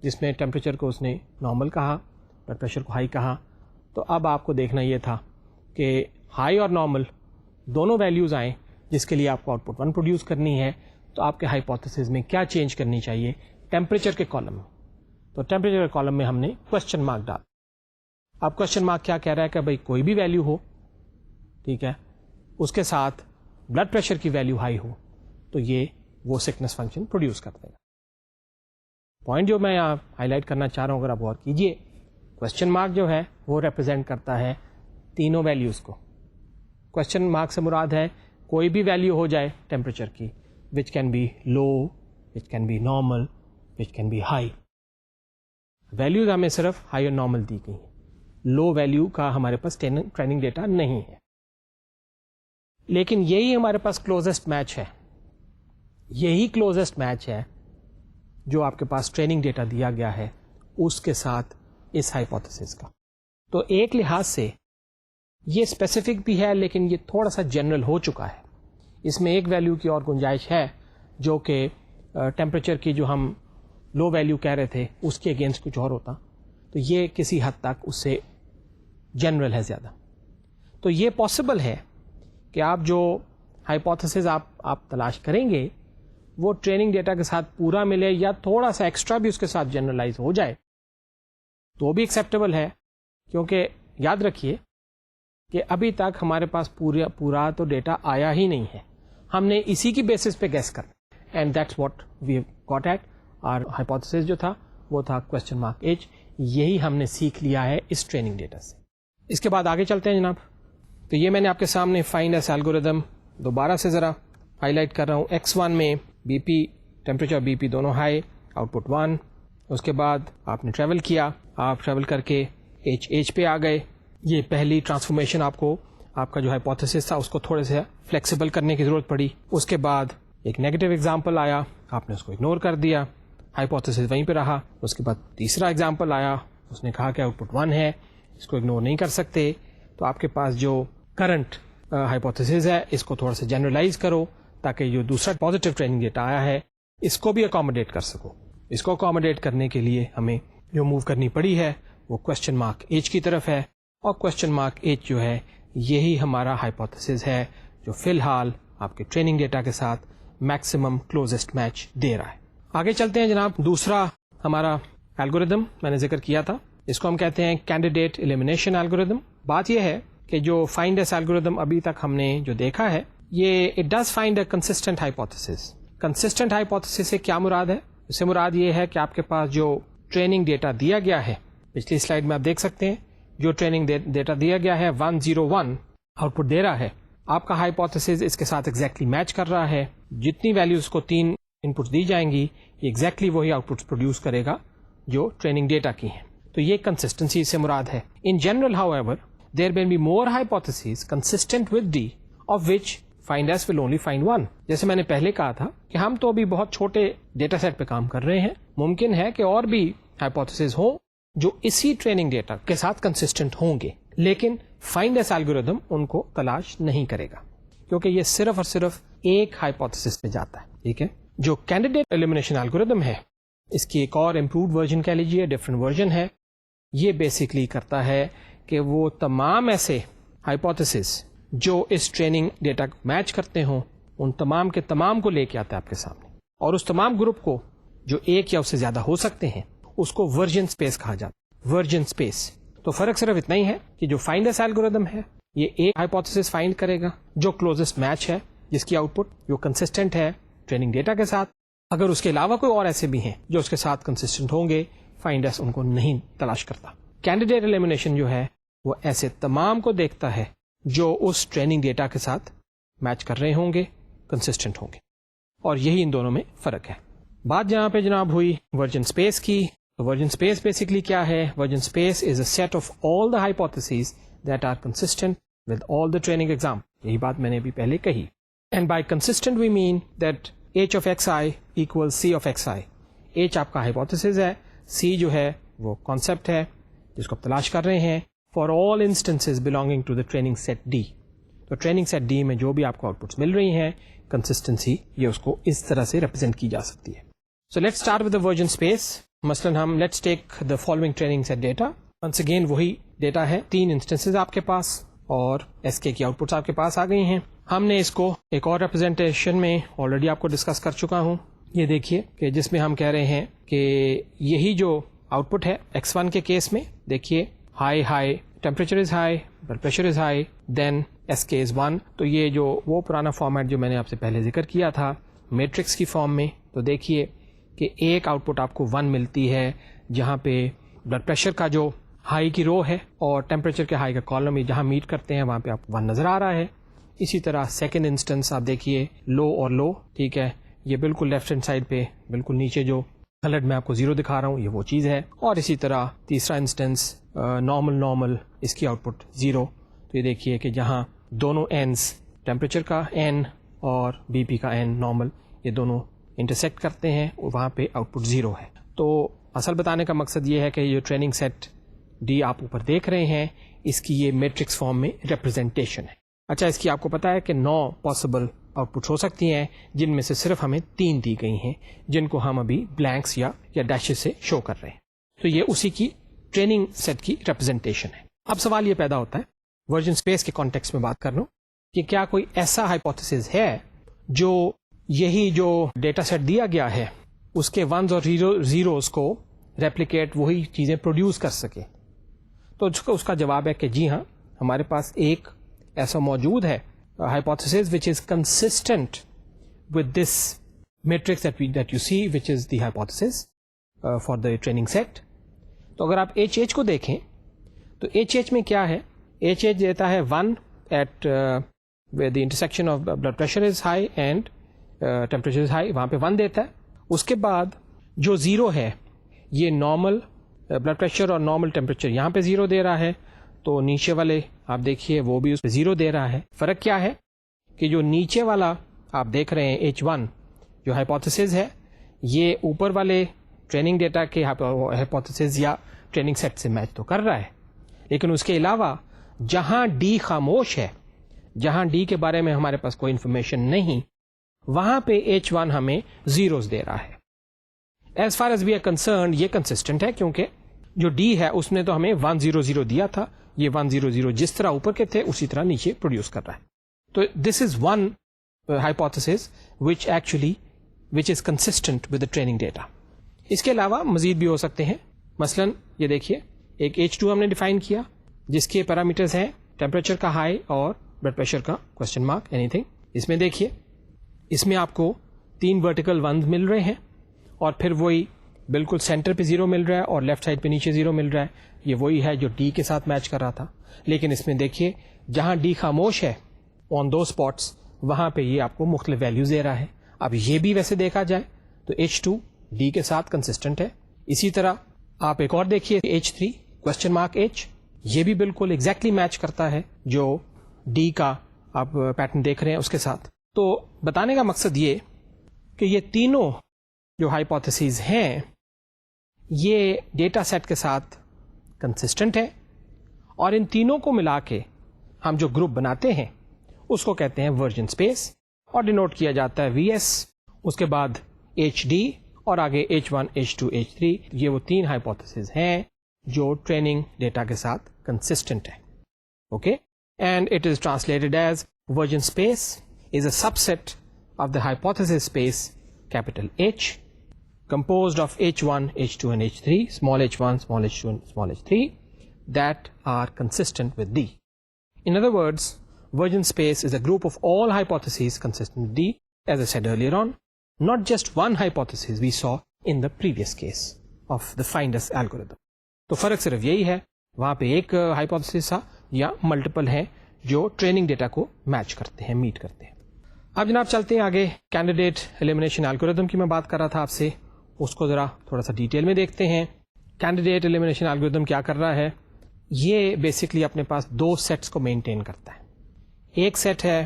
جس میں ٹیمپریچر کو اس نے نارمل کہا, بلڈ پریشر کو ہائی کہا. تو اب آپ کو دیکھنا یہ تھا کہ ہائی اور نارمل دونوں ویلیوز آئیں جس کے لیے آپ کو آؤٹ پٹ 1 پروڈیوس کرنی ہے. تو آپ کے ہائپوتھیسس میں کیا چینج کرنی چاہیے ٹیمپریچر کے کالم میں. تو ٹیمپریچر کے کالم میں ہم نے کوشچن مارک ڈال. اب کوشچن مارک کیا کہہ رہا ہے کہ بھائی کوئی بھی ویلیو ہو, ٹھیک ہے, اس کے ساتھ بلڈ پریشر کی ویلیو ہائی ہو تو یہ وہ سکنس فنکشن پروڈیوس کر دے گا. پوائنٹ جو میں یہاں ہائی لائٹ کرنا چاہ رہا ہوں, اگر آپ غور کیجیے, کوشچن مارک جو ہے وہ ریپرزینٹ کرتا ہے تینوں ویلیوز کو. کوشچن مارک سے مراد ہے کوئی بھی ویلیو ہو جائے ٹیمپریچر کی, which can be low, which can be normal, which can be high. Values ہمیں صرف ہائی اور نارمل دی گئی ہیں, لو ویلیو کا ہمارے پاس ٹریننگ ڈیٹا نہیں ہے. لیکن یہی ہمارے پاس کلوزسٹ میچ ہے, یہی کلوزسٹ میچ ہے جو آپ کے پاس ٹریننگ ڈیٹا دیا گیا ہے اس کے ساتھ اس ہائپوتھیسس کا. تو ایک لحاظ سے یہ اسپیسیفک بھی ہے لیکن یہ تھوڑا سا جنرل ہو چکا ہے. اس میں ایک ویلیو کی اور گنجائش ہے جو کہ ٹیمپریچر کی جو ہم لو ویلیو کہہ رہے تھے اس کے اگینسٹ کچھ اور ہوتا, تو یہ کسی حد تک اس سے جنرل ہے زیادہ. تو یہ پاسبل ہے کہ آپ جو ہائپوتھیسس آپ تلاش کریں گے وہ ٹریننگ ڈیٹا کے ساتھ پورا ملے یا تھوڑا سا ایکسٹرا بھی اس کے ساتھ جنرلائز ہو جائے تو بھی ایکسیپٹیبل ہے, کیونکہ یاد رکھیے کہ ابھی تک ہمارے پاس پورا تو ڈیٹا آیا ہی نہیں ہے, ہم نے اسی کی بیسس پہ گیس کرنا, and that's what we have got at. اور ہائپوتھیسس جو تھا وہ تھا کوشچن مارک ایچ. یہی ہم نے سیکھ لیا ہے اس ٹریننگ ڈیٹا سے. اس کے بعد آگے چلتے ہیں جناب. تو یہ میں نے آپ کے سامنے فائنڈ ایس الگوریدم دوبارہ سے ذرا ہائی لائٹ کر رہا ہوں. X1 میں بی پی, ٹیمپریچر اور بی پی دونوں ہائی, آؤٹ پٹ 1. اس کے بعد آپ نے ٹریول کیا, آپ ٹریول کر کے ایچ پہ آ گئے. یہ پہلی ٹرانسفارمیشن آپ کا جو ہائپوتھیسس تھا اس کو تھوڑے سے فلیکسیبل کرنے کی ضرورت پڑی. اس کے بعد ایک نیگیٹو ایگزامپل آیا, آپ نے اس کو اگنور کر دیا, ہائپوتھیسس وہیں پہ رہا. اس کے بعد تیسرا ایگزامپل آیا, اس نے کہا کہ آؤٹ پٹ 1 ہے, اس کو اگنور نہیں کر سکتے. تو آپ کے پاس جو کرنٹ ہائپوتھیسس ہے اس کو تھوڑا سا جنرلائز کرو تاکہ جو دوسرا پازیٹیو ٹریننگ ڈیٹا آیا ہے اس کو بھی اکوموڈیٹ کر سکو. اس کو اکوموڈیٹ کرنے کے لیے ہمیں جو موو کرنی پڑی ہے وہ کوشچن مارک ایچ کی طرف ہے, اور کوشچن مارک ایچ جو ہے یہی ہمارا ہائپوتھیسس ہے جو فی الحال آپ کے ٹریننگ ڈیٹا کے ساتھ میکسیمم کلوزسٹ میچ دے رہا ہے. آگے چلتے ہیں جناب. دوسرا ہمارا الگوریدم میں نے ذکر کیا تھا, اس کو ہم کہتے ہیں کینڈیڈیٹ ایلیمینیشن الگوریدم. بات یہ ہے کہ جو فائنڈ ایس الگوریتھم ابھی تک ہم نے جو دیکھا ہے یہ it does find a consistent hypothesis. Consistent hypothesis سے کیا مراد ہے؟ اس سے مراد یہ ہے کہ آپ کے پاس جو ٹریننگ ڈیٹا دیا گیا ہے، پچھلی سلائڈ میں آپ دیکھ سکتے ہیں جو ٹریننگ ڈیٹا دیا گیا ہے 101 آؤٹ پٹ دے رہا ہے. آپ کا ہائپوتھیسس اس کے ساتھ ایگزیکٹلی میچ کر رہا ہے. جتنی ویلیوز کو 3 ان پٹس دی جائیں گی یہ ایگزیکٹلی وہی آؤٹ پٹس پروڈیوس کرے گا جو ٹریننگ ڈیٹا کی ہیں. تو یہ کنسسٹنسی سے مراد ہے. In general however there may be more hypotheses consistent with D of which find S will only find one. جیسے میں نے پہلے کہا تھا کہ ہم تو ابھی بہت چھوٹے ڈیٹا سیٹ پہ کام کر رہے ہیں، ممکن ہے کہ اور بھی ہائپوتھیسز ہوں جو اسی ٹریننگ ڈیٹا کے ساتھ کنسسٹنٹ ہوں گے، لیکن فائنڈ ایس الگوریتھم ان کو تلاش نہیں کرے گا کیونکہ یہ صرف اور صرف ایک ہائپوتھیسس پہ جاتا ہے. ٹھیک ہے، جو کینڈیڈیٹ ایلیمینیشن الگوریتھم ہے اس کی ایک اور امپرووڈ ورژن کہہ لیجیے، ڈفرنٹ ورژن ہے. یہ بیسکلی کرتا ہے کہ وہ تمام ایسے ہائپوتھیسس جو اس ٹریننگ ڈیٹا کو میچ کرتے ہوں ان تمام کے تمام کو لے کے آتا ہے آپ کے سامنے، اور اس تمام گروپ کو جو ایک یا اس سے زیادہ ہو سکتے ہیں اس کو ورژن اسپیس کہا جاتا ہے. Version space. تو فرق صرف اتنا ہی ہے کہ جو فائنڈ ایس الگوریتھم ہے یہ ایک ہائپوتھیسس فائنڈ کرے گا جو کلوزسٹ میچ ہے، جس کی آؤٹ پٹ جو کنسسٹنٹ ہے ٹریننگ ڈیٹا کے ساتھ. اگر اس کے علاوہ کوئی اور ایسے بھی ہیں جو اس کے ساتھ کنسسٹنٹ ہوں گے، فائنڈ ایس ان کو نہیں تلاش کرتا. کینڈیڈیٹ ایلیمینیشن جو ہے وہ ایسے تمام کو دیکھتا ہے جو اس ٹریننگ ڈیٹا کے ساتھ میچ کر رہے ہوں گے، کنسسٹنٹ ہوں گے. اور یہی ان دونوں میں فرق ہے. بات جہاں پہ جناب ہوئی ورژن اسپیس کی، تو ورژن اسپیس بیسکلی کیا ہے؟ Version space is a set of all the hypotheses that are consistent with all the training exam. یہی بات میں نے بھی پہلے کہی. And by consistent we mean that h of x i equal c of x i. H آپ کا ہائپوتھیسز ہے، سی جو ہے وہ کانسیپٹ ہے جس کو آپ تلاش کر رہے ہیں for all instances belonging to the training set D. تو ٹریننگ سیٹ ڈی میں جو بھی آپ کو آؤٹ پٹس مل رہی ہیں، کنسسٹنسی یہ اس کو اس طرح سے ریپرزینٹ کی جا سکتی ہے. So let's start with the version space. مثلاً ہم let's take the following training set data. Once again وہی ڈیٹا ہے، 3 انسٹنسز آپ کے پاس اور ایس کے کی آؤٹ پٹس آپ کے پاس آ گئی ہیں. ہم نے اس کو ایک اور ریپرزینٹیشن میں آلریڈی آپ کو ڈسکس کر چکا ہوں. یہ دیکھیے کہ جس میں ہم کہہ رہے ہیں کہ یہی جو آؤٹ پٹ ہے x1 کے کیس میں دیکھیے high temperature is high, blood pressure is high, then S کے از 1. تو یہ جو وہ پرانا فارمیٹ جو میں نے آپ سے پہلے ذکر کیا تھا میٹرکس کی فارم میں، تو دیکھیے کہ ایک آؤٹ پٹ آپ کو 1 ملتی ہے جہاں پہ بلڈ پریشر کا جو ہائی کی رو ہے اور ٹیمپریچر کے ہائی کا کالم جہاں میٹ کرتے ہیں وہاں پہ آپ کو 1 نظر آ رہا ہے. اسی طرح سیکنڈ انسٹنس آپ دیکھیے لو اور لو. ٹھیک ہے، یہ بالکل لیفٹ ہینڈ سائڈ پہ بالکل نیچے جو کلرڈ میں آپ کو 0 دکھا رہا ہوں یہ وہ چیز ہے. اور اسی طرح تیسرا انسٹنس نارمل اس کی آؤٹ پٹ 0. تو یہ دیکھیے کہ جہاں دونوں اینز ٹیمپریچر کا n اور بی پی کا n نارمل یہ دونوں انٹرسیکٹ کرتے ہیں وہاں پہ آؤٹ پٹ 0 ہے. تو اصل بتانے کا مقصد یہ ہے کہ یہ ٹریننگ سیٹ ڈی آپ اوپر دیکھ رہے ہیں اس کی یہ میٹرکس فارم میں ریپرزینٹیشن ہے. اچھا، اس کی آپ کو پتا ہے کہ 9 پاسبل آؤٹ پٹس ہو سکتی ہیں جن میں سے صرف ہمیں 3 دی گئی ہیں جن کو ہم ابھی بلینکس یا ڈیشز سے شو کر رہے ہیں. تو یہ اسی کی ٹریننگ سیٹ کی ریپرزینٹیشن ہے. اب سوال یہ پیدا ہوتا ہے ورژن اسپیس کے کانٹیکس میں بات کر لوں کہ کیا کوئی ایسا ہائپوتھیسز ہے جو یہی جو ڈیٹا سیٹ دیا گیا ہے اس کے 1s اور 0s کو ریپلیکیٹ وہی چیزیں پروڈیوس کر سکے. تو اس کا جواب ہے کہ جی ہاں، ہمارے پاس ایک ایسا موجود ہے hypothesis which is consistent with this matrix that you see which is the hypothesis for the training set. تو اگر آپ ایچ کو دیکھیں تو ایچ میں کیا ہے؟ ایچ دیتا ہے 1 at the intersection of blood pressure is high and temperature is high, وہاں پہ 1 دیتا ہے. اس کے بعد جو 0 ہے یہ نارمل بلڈ پریشر اور نارمل ٹیمپریچر یہاں پہ 0 دے رہا ہے. تو نیچے والے آپ دیکھیے وہ بھی اس پہ 0 دے رہا ہے. فرق کیا ہے کہ جو نیچے والا آپ دیکھ رہے ہیں H1 جو ہائپوتھیسز ہے یہ اوپر والے ٹریننگ ڈیٹا کے ہائپوتھیسز یا ٹریننگ سیٹ سے میچ تو کر رہا ہے، لیکن اس کے علاوہ جہاں ڈی خاموش ہے، جہاں ڈی کے بارے میں ہمارے پاس کوئی انفارمیشن نہیں، وہاں پہ H1 ہمیں 0s دے رہا ہے. As far as we are concerned یہ کنسسٹنٹ ہے کیونکہ جو ڈی ہے اس نے تو ہمیں 100 دیا تھا، یہ 100 جس طرح اوپر کے تھے اسی طرح نیچے پروڈیوس کر رہا ہے. تو this is one hypothesis which is consistent with the training data. اس کے علاوہ مزید بھی ہو سکتے ہیں. مثلا یہ دیکھیے ایک H2 ہم نے ڈیفائن کیا جس کے پیرامیٹرز ہیں ٹیمپریچر کا ہائی اور بلڈ پریشر کا کوشچن مارک اینی تھنگ. اس میں دیکھیے اس میں آپ کو 3 ورٹیکل ونز مل رہے ہیں اور پھر وہی بالکل سینٹر پہ 0 مل رہا ہے اور لیفٹ سائڈ پہ نیچے 0 مل رہا ہے. یہ وہی ہے جو ڈی کے ساتھ میچ کر رہا تھا. لیکن اس میں دیکھیے جہاں ڈی خاموش ہے آن دو اسپاٹس وہاں پہ یہ آپ کو مختلف ویلیوز دے رہا ہے. اب یہ بھی ویسے دیکھا جائے تو H2 ڈی کے ساتھ کنسسٹنٹ ہے. اسی طرح آپ ایک اور دیکھیے H3 کوشچن مارک H, یہ بھی بالکل ایگزیکٹلی میچ کرتا ہے جو ڈی کا آپ پیٹرن دیکھ رہے ہیں اس کے ساتھ. تو بتانے کا مقصد یہ کہ یہ تینوں جو ہائپوتھیسز ہیں یہ ڈیٹا سیٹ کے ساتھ کنسسٹنٹ ہے اور ان تینوں کو ملا کے ہم جو گروپ بناتے ہیں اس کو کہتے ہیں ورجن اسپیس اور ڈینوٹ کیا جاتا ہے VS, اس کے بعد HD اور آگے H1 H2 H3. یہ وہ 3 ہائپوتھیسز ہیں جو ٹریننگ ڈیٹا کے ساتھ کنسسٹنٹ ہے. Okay, and it is translated as version space is a subset of the hypothesis space capital H composed of H1 H2 and H3, small h1 small h2 and small h3 that are consistent with D. In other words, Virgin space is a group of all hypotheses consistent with D, as I said earlier on, not just one hypothesis we saw in the previous case of the finders algorithm. تو فرق صرف یہی ہے, وہاں پہ ایک ہائپوتھیسس تھا یا ملٹیپل ہیں جو ٹریننگ ڈیٹا کو میچ کرتے ہیں, میٹ کرتے ہیں. اب جناب چلتے ہیں آگے. کینڈیڈیٹ ایلیمینیشن الگوریتھم کی میں بات کر رہا تھا آپ سے, اس کو ذرا تھوڑا سا ڈیٹیل میں دیکھتے ہیں. کینڈیڈیٹ ایلیمینیشن الگوریتھم کیا کر رہا ہے؟ یہ بیسکلی اپنے پاس 2 سیٹس کو مینٹین کرتا ہے. ایک سیٹ ہے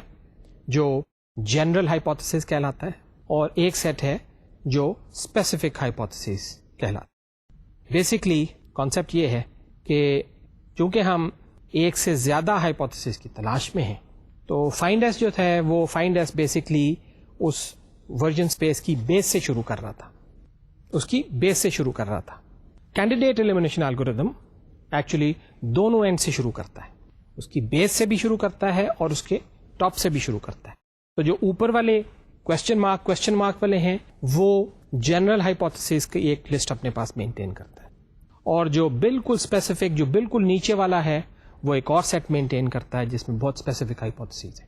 جو جنرل ہائپوتھیسس کہلاتا ہے اور ایک سیٹ ہے جو اسپیسیفک ہائپوتھیسس کہلاتا ہے. بیسکلی کانسیپٹ یہ ہے کہ چونکہ ہم ایک سے زیادہ ہائپوتھیسس کی تلاش میں ہیں تو فائنڈ ایس جو تھا وہ فائنڈ ایس بیسکلی اس ورجن اسپیس کی بیس سے شروع کر رہا تھا, اس کی بیس سے شروع کر رہا تھا. کینڈیڈیٹ ایلیمینیشن الگوریتھم ایکچولی دونوں اینڈ سے شروع کرتا ہے, اس کی بیس سے بھی شروع کرتا ہے اور اس کے ٹاپ سے بھی شروع کرتا ہے. تو جو اوپر والے کوشچن مارک والے ہیں وہ جنرل ہائپوتھیسس کی ایک لسٹ اپنے پاس مینٹین کرتا ہے, اور جو بالکل اسپیسیفک جو بالکل نیچے والا ہے وہ ایک اور سیٹ مینٹین کرتا ہے جس میں بہت اسپیسیفک ہائپوتھیسز ہے.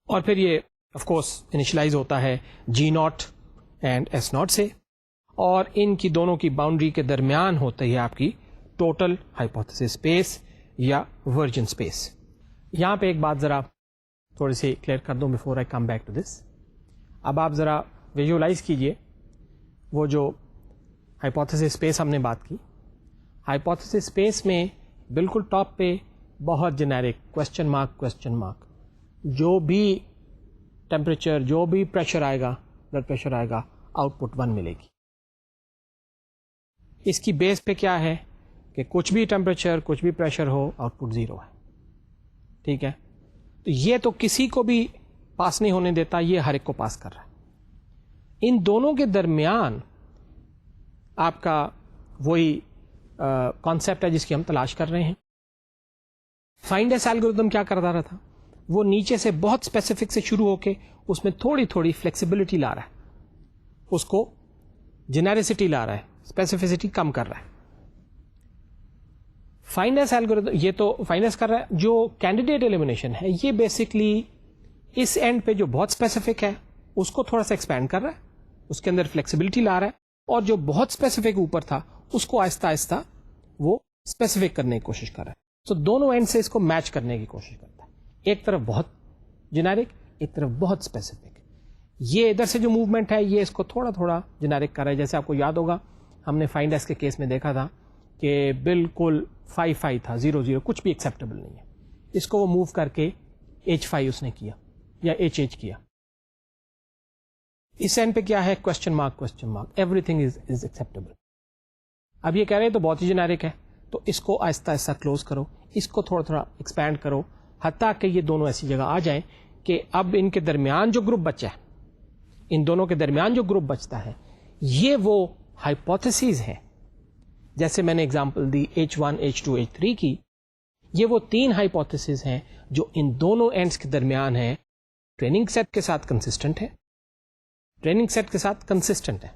اور پھر یہ آف کورس انیشلائز ہوتا ہے G0 اینڈ S0 سے, اور ان کی دونوں کی باؤنڈری کے درمیان ہوتا ہے آپ کی ٹوٹل ہائپوتھیسس اسپیس یا ورجن اسپیس. یہاں پہ ایک بات ذرا تھوڑی سی کلیئر کر دوں before I come back to this. اب آپ ذرا ویژولائز کیجئے وہ جو ہائپوتھیسس اسپیس ہم نے بات کی, ہائپوتھیسس اسپیس میں بالکل ٹاپ پہ بہت جنیرک کوشچن مارک جو بھی ٹیمپریچر جو بھی پریشر آئے گا, بلڈ پریشر آئے گا, آؤٹ پٹ 1 ملے گی. اس کی بیس پہ کیا ہے کہ کچھ بھی ٹیمپریچر کچھ بھی پریشر ہو آؤٹ پٹ 0 ہے. ٹھیک ہے, تو یہ تو کسی کو بھی پاس نہیں ہونے دیتا, یہ ہر ایک کو پاس کر رہا ہے. ان دونوں کے درمیان آپ کا وہی کانسیپٹ ہے جس کی ہم تلاش کر رہے ہیں. فائنڈ ایس الگوریتھم کیا کرتا رہا تھا, وہ نیچے سے بہت اسپیسیفک سے شروع ہو کے اس میں تھوڑی تھوڑی فلیکسیبلٹی لا رہا ہے, اس کو جنیرسٹی لا رہا ہے, اسپیسیفسٹی کم کر رہا ہے. فائنڈ ایس الگوریتھم یہ تو فائنڈ ایس کر رہا ہے. جو کینڈیڈیٹ ایلیمینیشن ہے یہ بیسکلی اس اینڈ پہ جو بہت اسپیسیفک ہے اس کو تھوڑا سا ایکسپینڈ کر رہا ہے, اس کے اندر فلیکسیبلٹی لا رہا ہے, اور جو بہت اسپیسیفک اوپر تھا اس کو آہستہ آہستہ وہ اسپیسیفک کرنے کی کوشش کر رہا ہے. تو دونوں اینڈ سے اس کو میچ کرنے کی کوشش کرتا ہے, ایک طرف بہت جنیرک ایک طرف بہت اسپیسیفک. یہ ادھر سے جو موومنٹ ہے یہ اس کو تھوڑا تھوڑا جنیرک کر رہا ہے. جیسے آپ کو یاد ہوگا ہم نے فائنڈ ایس کے کیس میں دیکھا تھا کہ بالکل 5 تھا, 0 کچھ بھی ایکسیپٹیبل نہیں ہے. اس کو وہ موو کر کے H5 اس نے کیا یا H کیا. اس اینڈ پہ کیا ہے question mark every thing is acceptable. اب یہ کہہ رہے ہیں تو بہت ہی جنیرک ہے, تو اس کو آہستہ آہستہ کلوز کرو, اس کو تھوڑا تھوڑا ایکسپینڈ کرو, حتیٰ کہ یہ دونوں ایسی جگہ آ جائیں کہ اب ان کے درمیان جو گروپ بچا ہے, ان دونوں کے درمیان جو گروپ بچتا ہے یہ وہ ہائپوتھیسز ہیں. جیسے میں نے اگزامپل دی H1 H2 H3 کی, یہ وہ 3 ہائپوتھیسز ہیں جو ان دونوں اینڈس کے درمیان ہیں, ٹریننگ سیٹ کے ساتھ کنسسٹنٹ ہے,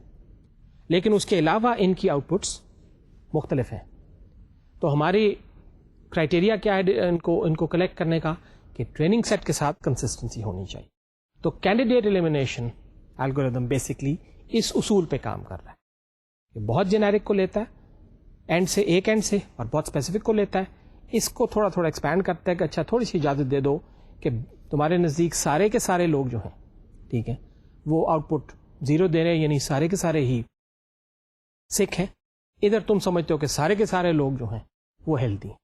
لیکن اس کے علاوہ ان کی آؤٹ پٹس مختلف ہیں. تو ہماری کرائٹیریا کیا ہے ان کو کلیکٹ کرنے کا کہ ٹریننگ سیٹ کے ساتھ کنسسٹنسی ہونی چاہیے. تو کینڈیڈیٹ ایلیمینیشن الگورتھم بیسکلی اس اصول پہ کام کر رہا ہے. یہ بہت جنیرک کو لیتا ہے ایک اینڈ سے اور بہت اسپیسیفک کو لیتا ہے. اس کو تھوڑا تھوڑا ایکسپینڈ کرتا ہے کہ اچھا تھوڑی سی اجازت دے دو کہ تمہارے نزدیک سارے کے سارے لوگ جو ہیں, ٹھیک ہے, وہ آؤٹ پٹ 0 دے رہے ہیں, یعنی سارے کے سارے ہی سکھ ہیں. ادھر تم سمجھتے ہو کہ سارے کے سارے لوگ جو ہیں وہ ہیلدی ہیں.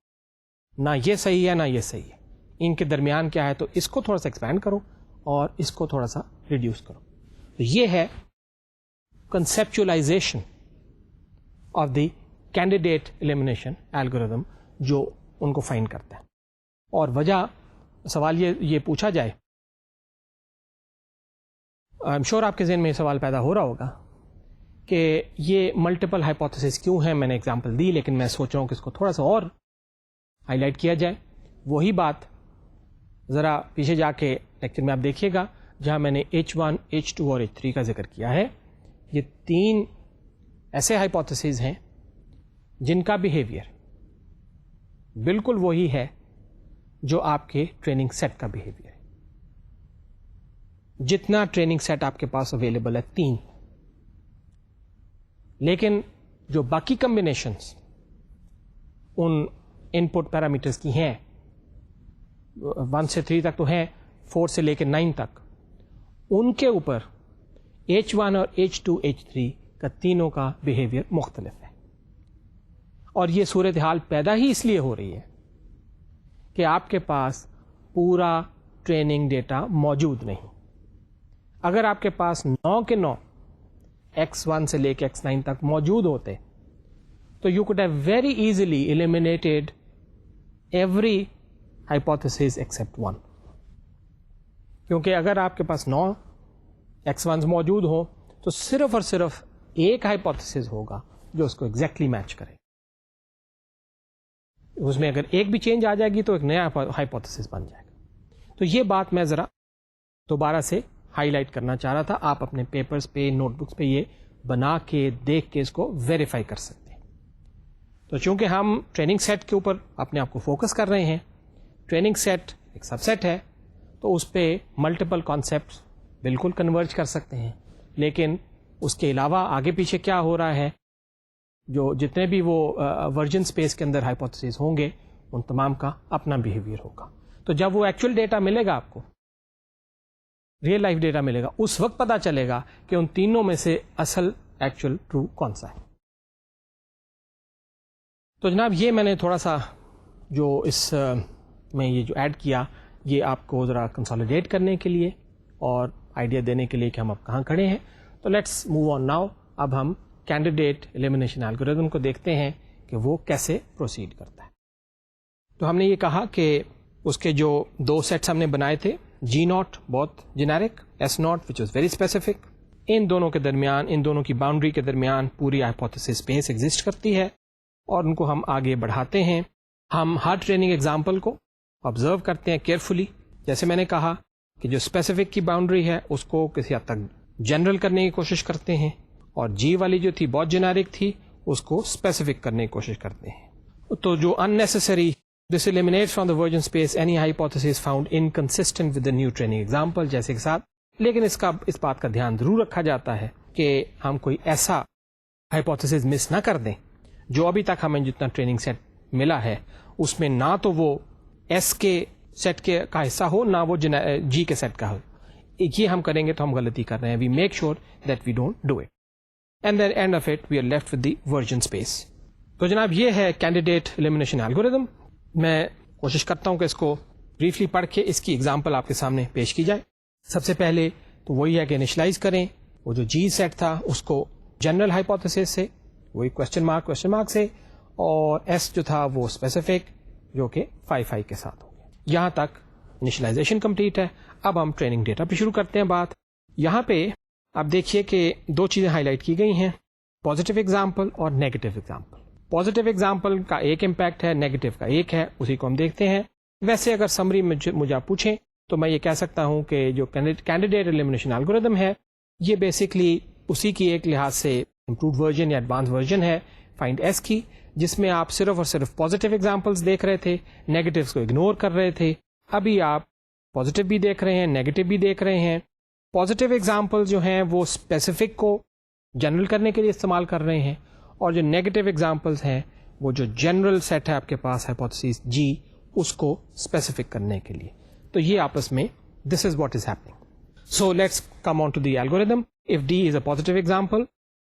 نہ یہ صحیح ہے نہ یہ صحیح ہے, ان کے درمیان کیا ہے, تو اس کو تھوڑا سا ایکسپینڈ کرو اور اس کو تھوڑا سا ریڈیوس کرو. تو یہ ہے conceptualization of the candidate elimination algorithm جو ان کو فائنڈ کرتا ہے. اور وجہ سوال یہ پوچھا جائے, آئی ایم شیور آپ کے ذہن میں یہ سوال پیدا ہو رہا ہوگا کہ یہ ملٹیپل ہائپوتھیسز کیوں ہیں. میں نے اگزامپل دی لیکن میں سوچ رہا ہوں کہ اس کو تھوڑا سا اور ہائی لائٹ کیا جائے. وہی بات ذرا پیچھے جا کے لیکچر میں آپ دیکھیے گا جہاں میں نے H1, H2 اور H3 کا ذکر کیا ہے. یہ 3 ایسے ہائپوتھیسز ہیں جن کا بیہیویئر بالکل وہی ہے جو آپ کے ٹریننگ سیٹ کا بیہیویئر ہے. جتنا ٹریننگ سیٹ آپ کے پاس اویلیبل ہے 3, لیکن جو باقی کمبینیشنز ان ان پٹ پیرامیٹرز کی ہیں 1 سے 3 تک تو ہیں, 4 سے لے کے 9 تک, ان کے اوپر H1 اور H2, H3 کا تینوں کا بیہیویئر مختلف ہے. اور یہ صورتحال پیدا ہی اس لیے ہو رہی ہے کہ آپ کے پاس پورا ٹریننگ ڈیٹا موجود نہیں. اگر آپ کے پاس 9 کے 9 X1 سے لے کے X9 تک موجود ہوتے تو you could have very easily eliminated every hypothesis except 1. کیونکہ اگر آپ کے پاس 9 X1 موجود ہو تو صرف اور صرف ایک ہائپوتھیسز ہوگا جو اس کو ایگزیکٹلی میچ کرے. اس میں اگر ایک بھی چینج آ جائے گی تو ایک نیا ہائپوتھیسز بن جائے گا. تو یہ بات میں ذرا دوبارہ سے ہائی لائٹ کرنا چاہ رہا تھا. آپ اپنے پیپرز پہ, نوٹ بکس پہ یہ بنا کے دیکھ کے اس کو ویریفائی کر سکتے ہیں. تو چونکہ ہم ٹریننگ سیٹ کے اوپر اپنے آپ کو فوکس کر رہے ہیں, ٹریننگ سیٹ ایک سب سیٹ ہے تو اس پہ ملٹیپل کانسیپٹس بالکل کنورج کر سکتے ہیں. لیکن اس کے علاوہ آگے پیچھے کیا ہو رہا ہے, جو جتنے بھی وہ ورجن اسپیس کے اندر ہائپوتھیسز ہوں گے ان تمام کا اپنا بیہیویئر ہوگا. تو جب وہ ایکچوئل ڈیٹا ملے گا, آپ کو ریئل لائف ڈیٹا ملے گا, اس وقت پتا چلے گا کہ ان تینوں میں سے اصل ایکچوئل ٹرو کون سا ہے. تو جناب یہ میں نے تھوڑا سا جو اس میں یہ جو ایڈ کیا, یہ آپ کو ذرا کنسالیڈیٹ کرنے کے لیے اور آئیڈیا دینے کے لیے کہ ہم اب کہاں کھڑے ہیں. تو لیٹس موو آن ناؤ. اب ہم کینڈیڈیٹ ایلیمینیشن الگورتھم کو دیکھتے ہیں کہ وہ کیسے پروسیڈ کرتا ہے. تو ہم نے یہ کہا کہ اس کے جو 2 سیٹس ہم نے بنائے تھے, G0 بہت generic, S0 which was very specific. ان دونوں کے درمیان, ان دونوں کی باؤنڈری کے درمیان پوری ہائپوتھیسز اسپیس ایگزسٹ کرتی ہے اور ان کو ہم آگے بڑھاتے ہیں. ہم ہر ٹریننگ ایگزامپل کو آبزرو کرتے ہیں کیئرفلی. جیسے میں نے کہا کہ جو اسپیسیفک کی باؤنڈری ہے اس کو کسی حد تک جنرل کرنے کی کوشش کرتے ہیں, اور G والی جو تھی بہت جنیرک تھی اس کو اسپیسیفک کرنے کی کوشش کرتے ہیں. تو جو unnecessary, this eliminates from the virgin space any hypothesis found inconsistent with the new training example جیسے کے ساتھ. لیکن اس بات کا دھیان ضرور رکھا جاتا ہے کہ ہم کوئی ایسا ہائپوتھیسز مس نہ کر دیں جو ابھی تک ہمیں جتنا ٹریننگ سیٹ ملا ہے اس میں نہ تو وہ ایس کے سیٹ کے کا حصہ ہو نہ وہ جی کے سیٹ کا ہو. یہ ہم کریں گے تو ہم غلطی کر رہے ہیں. We make sure that we don't do it and then end of it we are left with the version space. تو جناب یہ ہے کینڈیڈیٹ ایلیمینیشن الگورتھم. میں کوشش کرتا ہوں کہ اس کو بریفلی پڑھ کے اس کی ایگزامپل آپ کے سامنے پیش کی جائے. سب سے پہلے تو وہی ہے کہ انیشلائز کریں وہ جو جی سیٹ تھا اس کو جنرل ہائپوتھیسس سے, وہی کوشچن مارک سے, اور ایس جو تھا وہ اسپیسیفک جو کہ 5 کے ساتھ ہو گیا. یہاں تک انیشلائزیشن کمپلیٹ ہے. اب ہم ٹریننگ ڈیٹا پہ شروع کرتے ہیں بات. یہاں پہ آپ دیکھیے کہ 2 چیزیں ہائی لائٹ کی گئی ہیں, پازیٹیو ایگزامپل اور نیگیٹو ایگزامپل. پازیٹیو ایگزامپل کا ایک امپیکٹ ہے, نیگیٹو کا ایک ہے, اسی کو ہم دیکھتے ہیں. ویسے اگر سمری مجھے آپ پوچھیں تو میں یہ کہہ سکتا ہوں کہ جو کینڈیڈیٹ ایلیمینیشن الگورتھم ہے یہ بیسکلی اسی کی ایک لحاظ سے امپرووڈ ورژن یا ایڈوانس ورژن ہے فائنڈ ایس کی, جس میں آپ صرف اور صرف پازیٹیو ایگزامپلس دیکھ رہے تھے, نیگیٹوز کو اگنور کر رہے تھے. ابھی آپ پازیٹیو بھی دیکھ رہے ہیں, نیگیٹو بھی دیکھ رہے ہیں. پازیٹیو ایگزامپل جو ہیں وہ اسپیسیفک کو جنرل کرنے کے لیے استعمال کر رہے ہیں, اور جو نیگیٹو ایگزامپلس ہیں وہ جو جنرل سیٹ ہے آپ کے پاس ہائپوتھیسز جی, اس کو اسپیسیفک کرنے کے لیے. تو یہ آپس میں this is what is happening. So let's come on to the algorithm. If D is a positive example,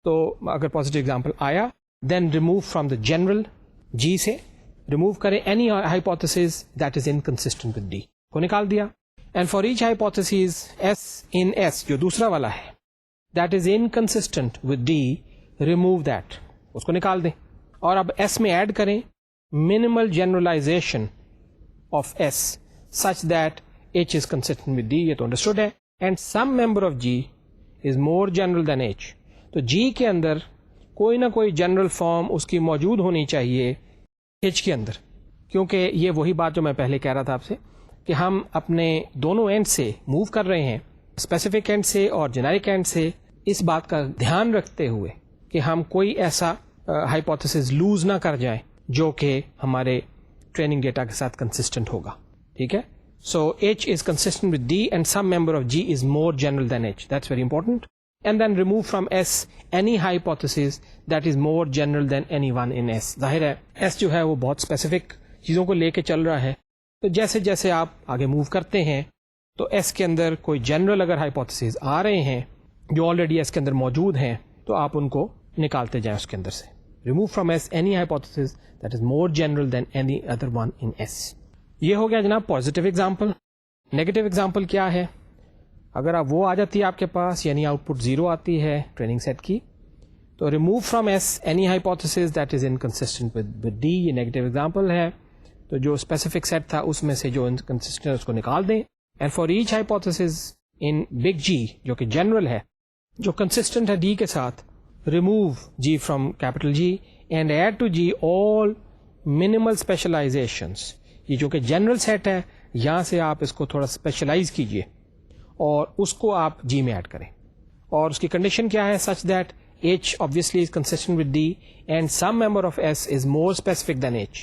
تو اگر پازیٹیو ایگزامپل آیا then remove from the general G سے ریموو کریں any hypothesis that is inconsistent with D کو نکال دیا. And for h hypothesis S in S جو دوسرا والا ہے that is inconsistent with D, remove that, اس کو نکال دیں. اور اب ایس میں ایڈ کریں minimal generalization of S such that H is consistent with D. یہ تو انڈرسٹوڈ ہے. And some member of G is more general than H. تو جی کے اندر کوئی نہ کوئی جنرل فارم اس کی موجود ہونی چاہیے ایچ کے اندر, کیونکہ یہ وہی بات جو میں پہلے کہہ رہا تھا آپ سے کہ ہم اپنے دونوں اینڈ سے موو کر رہے ہیں, اسپیسیفک اینڈ سے اور جنیرک اینڈ سے, اس بات کا دھیان رکھتے ہوئے کہ ہم کوئی ایسا ہائپوتھیسز لوز نہ کر جائیں جو کہ ہمارے ٹریننگ ڈیٹا کے ساتھ کنسسٹنٹ ہوگا. ٹھیک ہے. So h is consistent with D and some member of G is more general than h. That's very important. And then remove from S any hypothesis that is more general than any one in S. ظاہر ہے ایس جو ہے وہ بہت اسپیسیفک چیزوں کو لے کے چل رہا ہے, تو جیسے جیسے آپ آگے موو کرتے ہیں تو ایس کے اندر کوئی جنرل اگر ہائپوتھیسز آ رہے ہیں جو آلریڈی ایس کے اندر موجود ہیں تو آپ ان کو نکالتے جائیں اس کے اندر سے. Remove from S any hypothesis that is more general than any other one in S. یہ ہو گیا جناب پازیٹیو ایگزامپل. نیگیٹو ایگزامپل کیا ہے؟ اگر آپ وہ آ جاتی ہے آپ کے پاس, یعنی آؤٹ پٹ 0 آتی ہے ٹریننگ سیٹ کی, تو remove from S any hypothesis that is inconsistent with D. یہ نیگیٹو ایگزامپل ہے. تو جو اسپیسیفک سیٹ تھا اس میں سے جو انکنسسٹنٹ ہے اس کو نکال دیں. And for h hypothesis in big G جو کہ جنرل ہے, جو کنسسٹنٹ ہے ڈی کے ساتھ, remove G from capital G and add to G all minimal specializations. یہ جو کہ جنرل سیٹ ہے یہاں سے آپ اس کو تھوڑا اسپیشلائز کیجئے اور اس کو آپ جی میں ایڈ کریں. اور اس کی کنڈیشن کیا ہے؟ Such that H obviously is consistent with D and some member of S is more specific than H.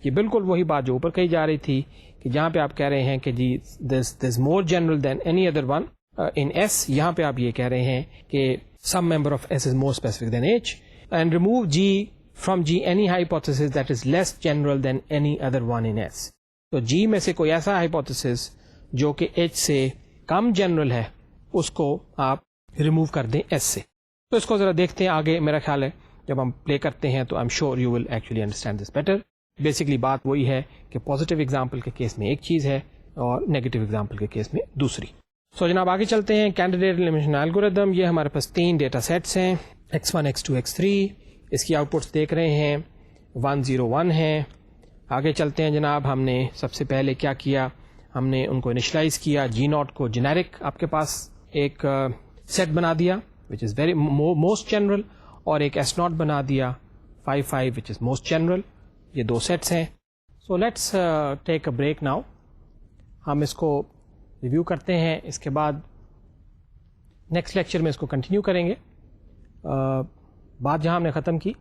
یہ بالکل وہی بات جو اوپر کہی جا رہی تھی کہ جہاں پہ آپ کہہ رہے ہیں کہ جی this more general than any other one in S, یہاں پہ آپ یہ کہہ رہے ہیں کہ some member of S is more specific than H, and remove G from G any hypothesis that is less general than any other one in S. تو G میں سے کوئی ایسا hypothesis جو کہ H سے کم جنرل ہے اس کو آپ ریموو کر دیں S سے. تو اس کو ذرا دیکھتے ہیں آگے. میرا خیال ہے جب ہم پلے کرتے ہیں تو I am sure you will actually understand this better. Basically بات وہی ہے کہ پازیٹیو ایگزامپل کے کیس میں ایک چیز ہے اور نیگیٹو ایگزامپل کے کیس میں دوسری. سو جناب آگے چلتے ہیں. کینڈیڈیٹ ایلیمینیشن الگورتھم, یہ ہمارے پاس 3 ڈیٹا سیٹس ہیں, x1 x2 x3. اس کی آؤٹ پٹس دیکھ رہے ہیں 1 0 1 ہیں. آگے چلتے ہیں جناب. ہم نے سب سے پہلے کیا کیا, ہم نے ان کو انیشلائز کیا. جی ناٹ کو جنیرک آپ کے پاس ایک سیٹ بنا دیا which is very most general, اور ایک ایس ناٹ بنا دیا 5 5 which is most general. یہ 2 سیٹس ہیں. So let's take a break now. ہم اس کو ریویو کرتے ہیں, اس کے بعد نیکسٹ لیکچر میں اس کو کنٹینیو کریں گے. بات جہاں ہم نے ختم کی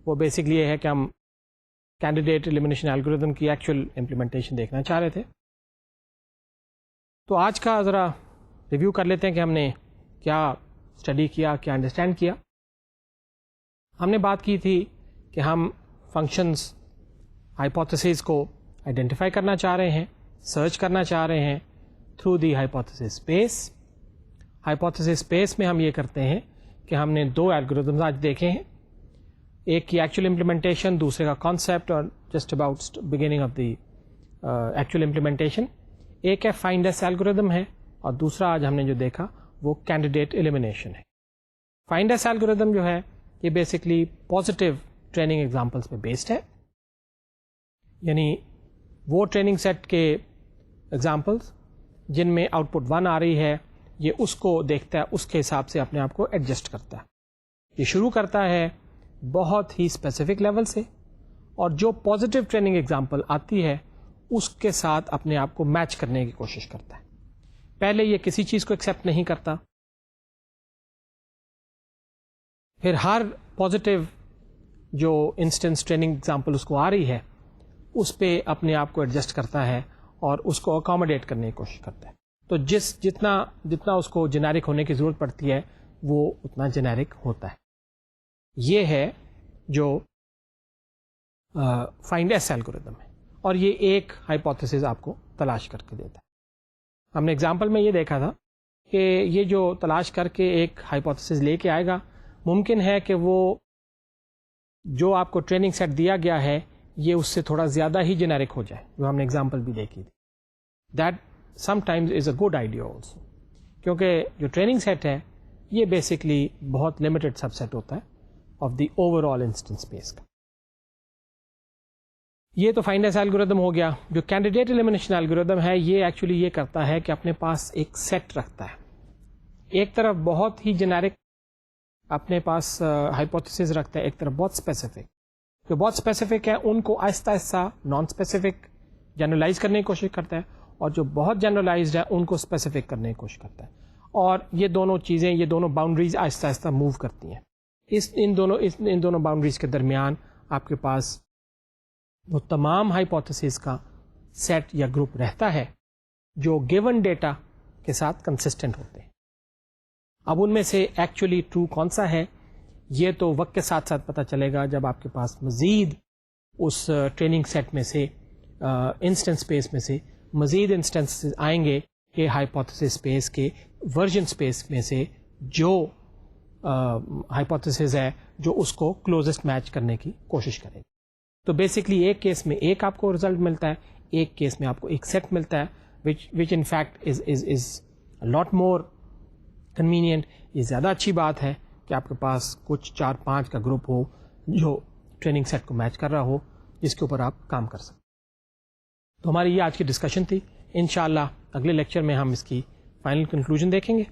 وہ بیسکلی یہ ہے کہ ہم کینڈیڈیٹ ایلیمینیشن الگورتھم کی ایکچوئل امپلیمنٹیشن دیکھنا چاہ رہے تھے. تو آج کا ذرا ریویو کر لیتے ہیں کہ ہم نے کیا اسٹڈی کیا, کیا انڈرسٹینڈ کیا. ہم نے بات کی تھی کہ ہم فنکشنز ہائپوتھیسز کو آئیڈینٹیفائی کرنا چاہ رہے ہیں, سرچ کرنا چاہ رہے ہیں through the hypotheses space. Hypotheses space میں ہم یہ کرتے ہیں کہ ہم نے 2 الگورتھمز آج دیکھے ہیں, ایک کی ایکچوئل امپلیمنٹیشن, دوسرے کا کانسیپٹ اور just about beginning of the actual implementation. ایک ہے فائنڈ ایس الگورتھم ہے اور دوسرا آج ہم نے جو دیکھا وہ کینڈیڈیٹ ایلیمینیشن ہے. فائنڈ ایس الگورتھم جو ہے یہ بیسکلی پازیٹیو ٹریننگ ایگزامپلس پہ بیسڈ ہے, یعنی وہ ٹریننگ سیٹ کے ایگزامپلس جن میں آؤٹ پٹ 1 آ رہی ہے یہ اس کو دیکھتا ہے, اس کے حساب سے اپنے آپ کو ایڈجسٹ کرتا ہے. یہ شروع کرتا ہے بہت ہی اسپیسیفک لیول سے اور جو پازیٹیو ٹریننگ ایگزامپل آتی ہے اس کے ساتھ اپنے آپ کو میچ کرنے کی کوشش کرتا ہے. پہلے یہ کسی چیز کو ایکسیپٹ نہیں کرتا, پھر ہر پازیٹیو جو انسٹنس ٹریننگ ایگزامپل اس کو آ رہی ہے اس پہ اپنے آپ کو ایڈجسٹ کرتا ہے اور اس کو اکاموڈیٹ کرنے کی کوشش کرتا ہے. تو جتنا اس کو جنیرک ہونے کی ضرورت پڑتی ہے وہ اتنا جنیرک ہوتا ہے. یہ ہے جو فائنڈ ایس الگوریدم ہے, اور یہ ایک ہائپوتھیسس آپ کو تلاش کر کے دیتا ہے. ہم نے ایگزامپل میں یہ دیکھا تھا کہ یہ جو تلاش کر کے ایک ہائپوتھیسس لے کے آئے گا, ممکن ہے کہ وہ جو آپ کو ٹریننگ سیٹ دیا گیا ہے یہ اس سے تھوڑا زیادہ ہی جنیرک ہو جائے, جو ہم نے ایگزامپل بھی دیکھی تھی. That some times is a good idea also, کیونکہ جو ٹریننگ سیٹ ہے یہ بیسکلی بہت لمیٹڈ سب سیٹ ہوتا ہے of the over all instance space کا. یہ تو فائنڈ ایس الگوریدم ہو گیا. جو کینڈیڈیٹ ایلیمینیشن الگوریدم ہے یہ ایکچولی یہ کرتا ہے کہ اپنے پاس ایک سیٹ رکھتا ہے. ایک طرف بہت ہی جنیرک اپنے پاس ہائپوتھیسس رکھتا ہے, ایک طرف بہت اسپیسیفک. جو بہت اسپیسیفک ہے ان کو آہستہ آہستہ نان اسپیسیفک جنرلائز کرنے کی کوشش کرتا ہے, اور جو بہت جنرلائزڈ ہے ان کو اسپیسیفک کرنے کی کوشش کرتا ہے. اور یہ دونوں چیزیں, یہ دونوں باؤنڈریز آہستہ آہستہ موو کرتی ہیں. ان دونوں باؤنڈریز کے درمیان آپ کے پاس وہ تمام ہائپوتھیسز کا سیٹ یا گروپ رہتا ہے جو گیون ڈیٹا کے ساتھ کنسسٹنٹ ہوتے ہیں. اب ان میں سے ایکچولی ٹرو کون سا ہے یہ تو وقت کے ساتھ ساتھ پتہ چلے گا جب آپ کے پاس مزید اس ٹریننگ سیٹ میں سے انسٹنس اسپیس میں سے مزید انسٹنس آئیں گے کہ ہائپوتھیسس اسپیس کے ورژن اسپیس میں سے جو ہائپوتھیسس ہے جو اس کو کلوزسٹ میچ کرنے کی کوشش کرے گی. تو بیسکلی ایک کیس میں ایک آپ کو رزلٹ ملتا ہے, ایک کیس میں آپ کو ایک سیٹ ملتا ہے which in fact is a lot more convenient. یہ زیادہ اچھی بات ہے کہ آپ کے پاس کچھ 4-5 کا گروپ ہو جو ٹریننگ سیٹ کو میچ کر رہا ہو, جس کے اوپر آپ کام کر سکیں. تو ہماری یہ آج کی ڈسکشن تھی. انشاءاللہ اگلے لیکچر میں ہم اس کی فائنل کنکلوژن دیکھیں گے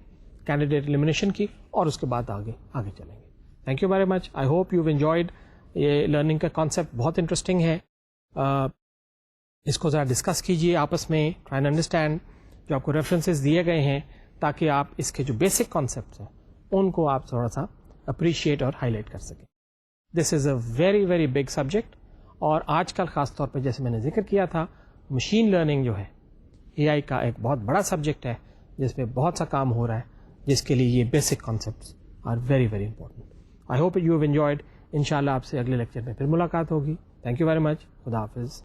کینڈیڈیٹ ایلیمینیشن کی, اور اس کے بعد آگے چلیں گے. Thank you very much. I hope you enjoyed. یہ لرننگ کا کانسیپٹ بہت انٹرسٹنگ ہے. اس کو ذرا ڈسکس کیجیے آپس میں, ٹرائی اینڈ انڈرسٹینڈ جو آپ کو ریفرنسز دیے گئے ہیں, تاکہ آپ اس کے جو بیسک کانسیپٹس ہیں ان کو آپ تھوڑا سا اپریشیٹ اور ہائی لائٹ کر سکیں. This is a very very big subject, اور آج کل خاص طور پہ جیسے میں نے ذکر کیا تھا مشین لرننگ جو ہے اے آئی کا ایک بہت بڑا سبجیکٹ ہے جس پہ بہت سا کام ہو رہا ہے, جس کے لیے یہ basic concepts are very very important. I hope you have enjoyed. انشاءاللہ آپ سے اگلے لیکچر میں پھر ملاقات ہوگی. Thank you very much. خدا حافظ.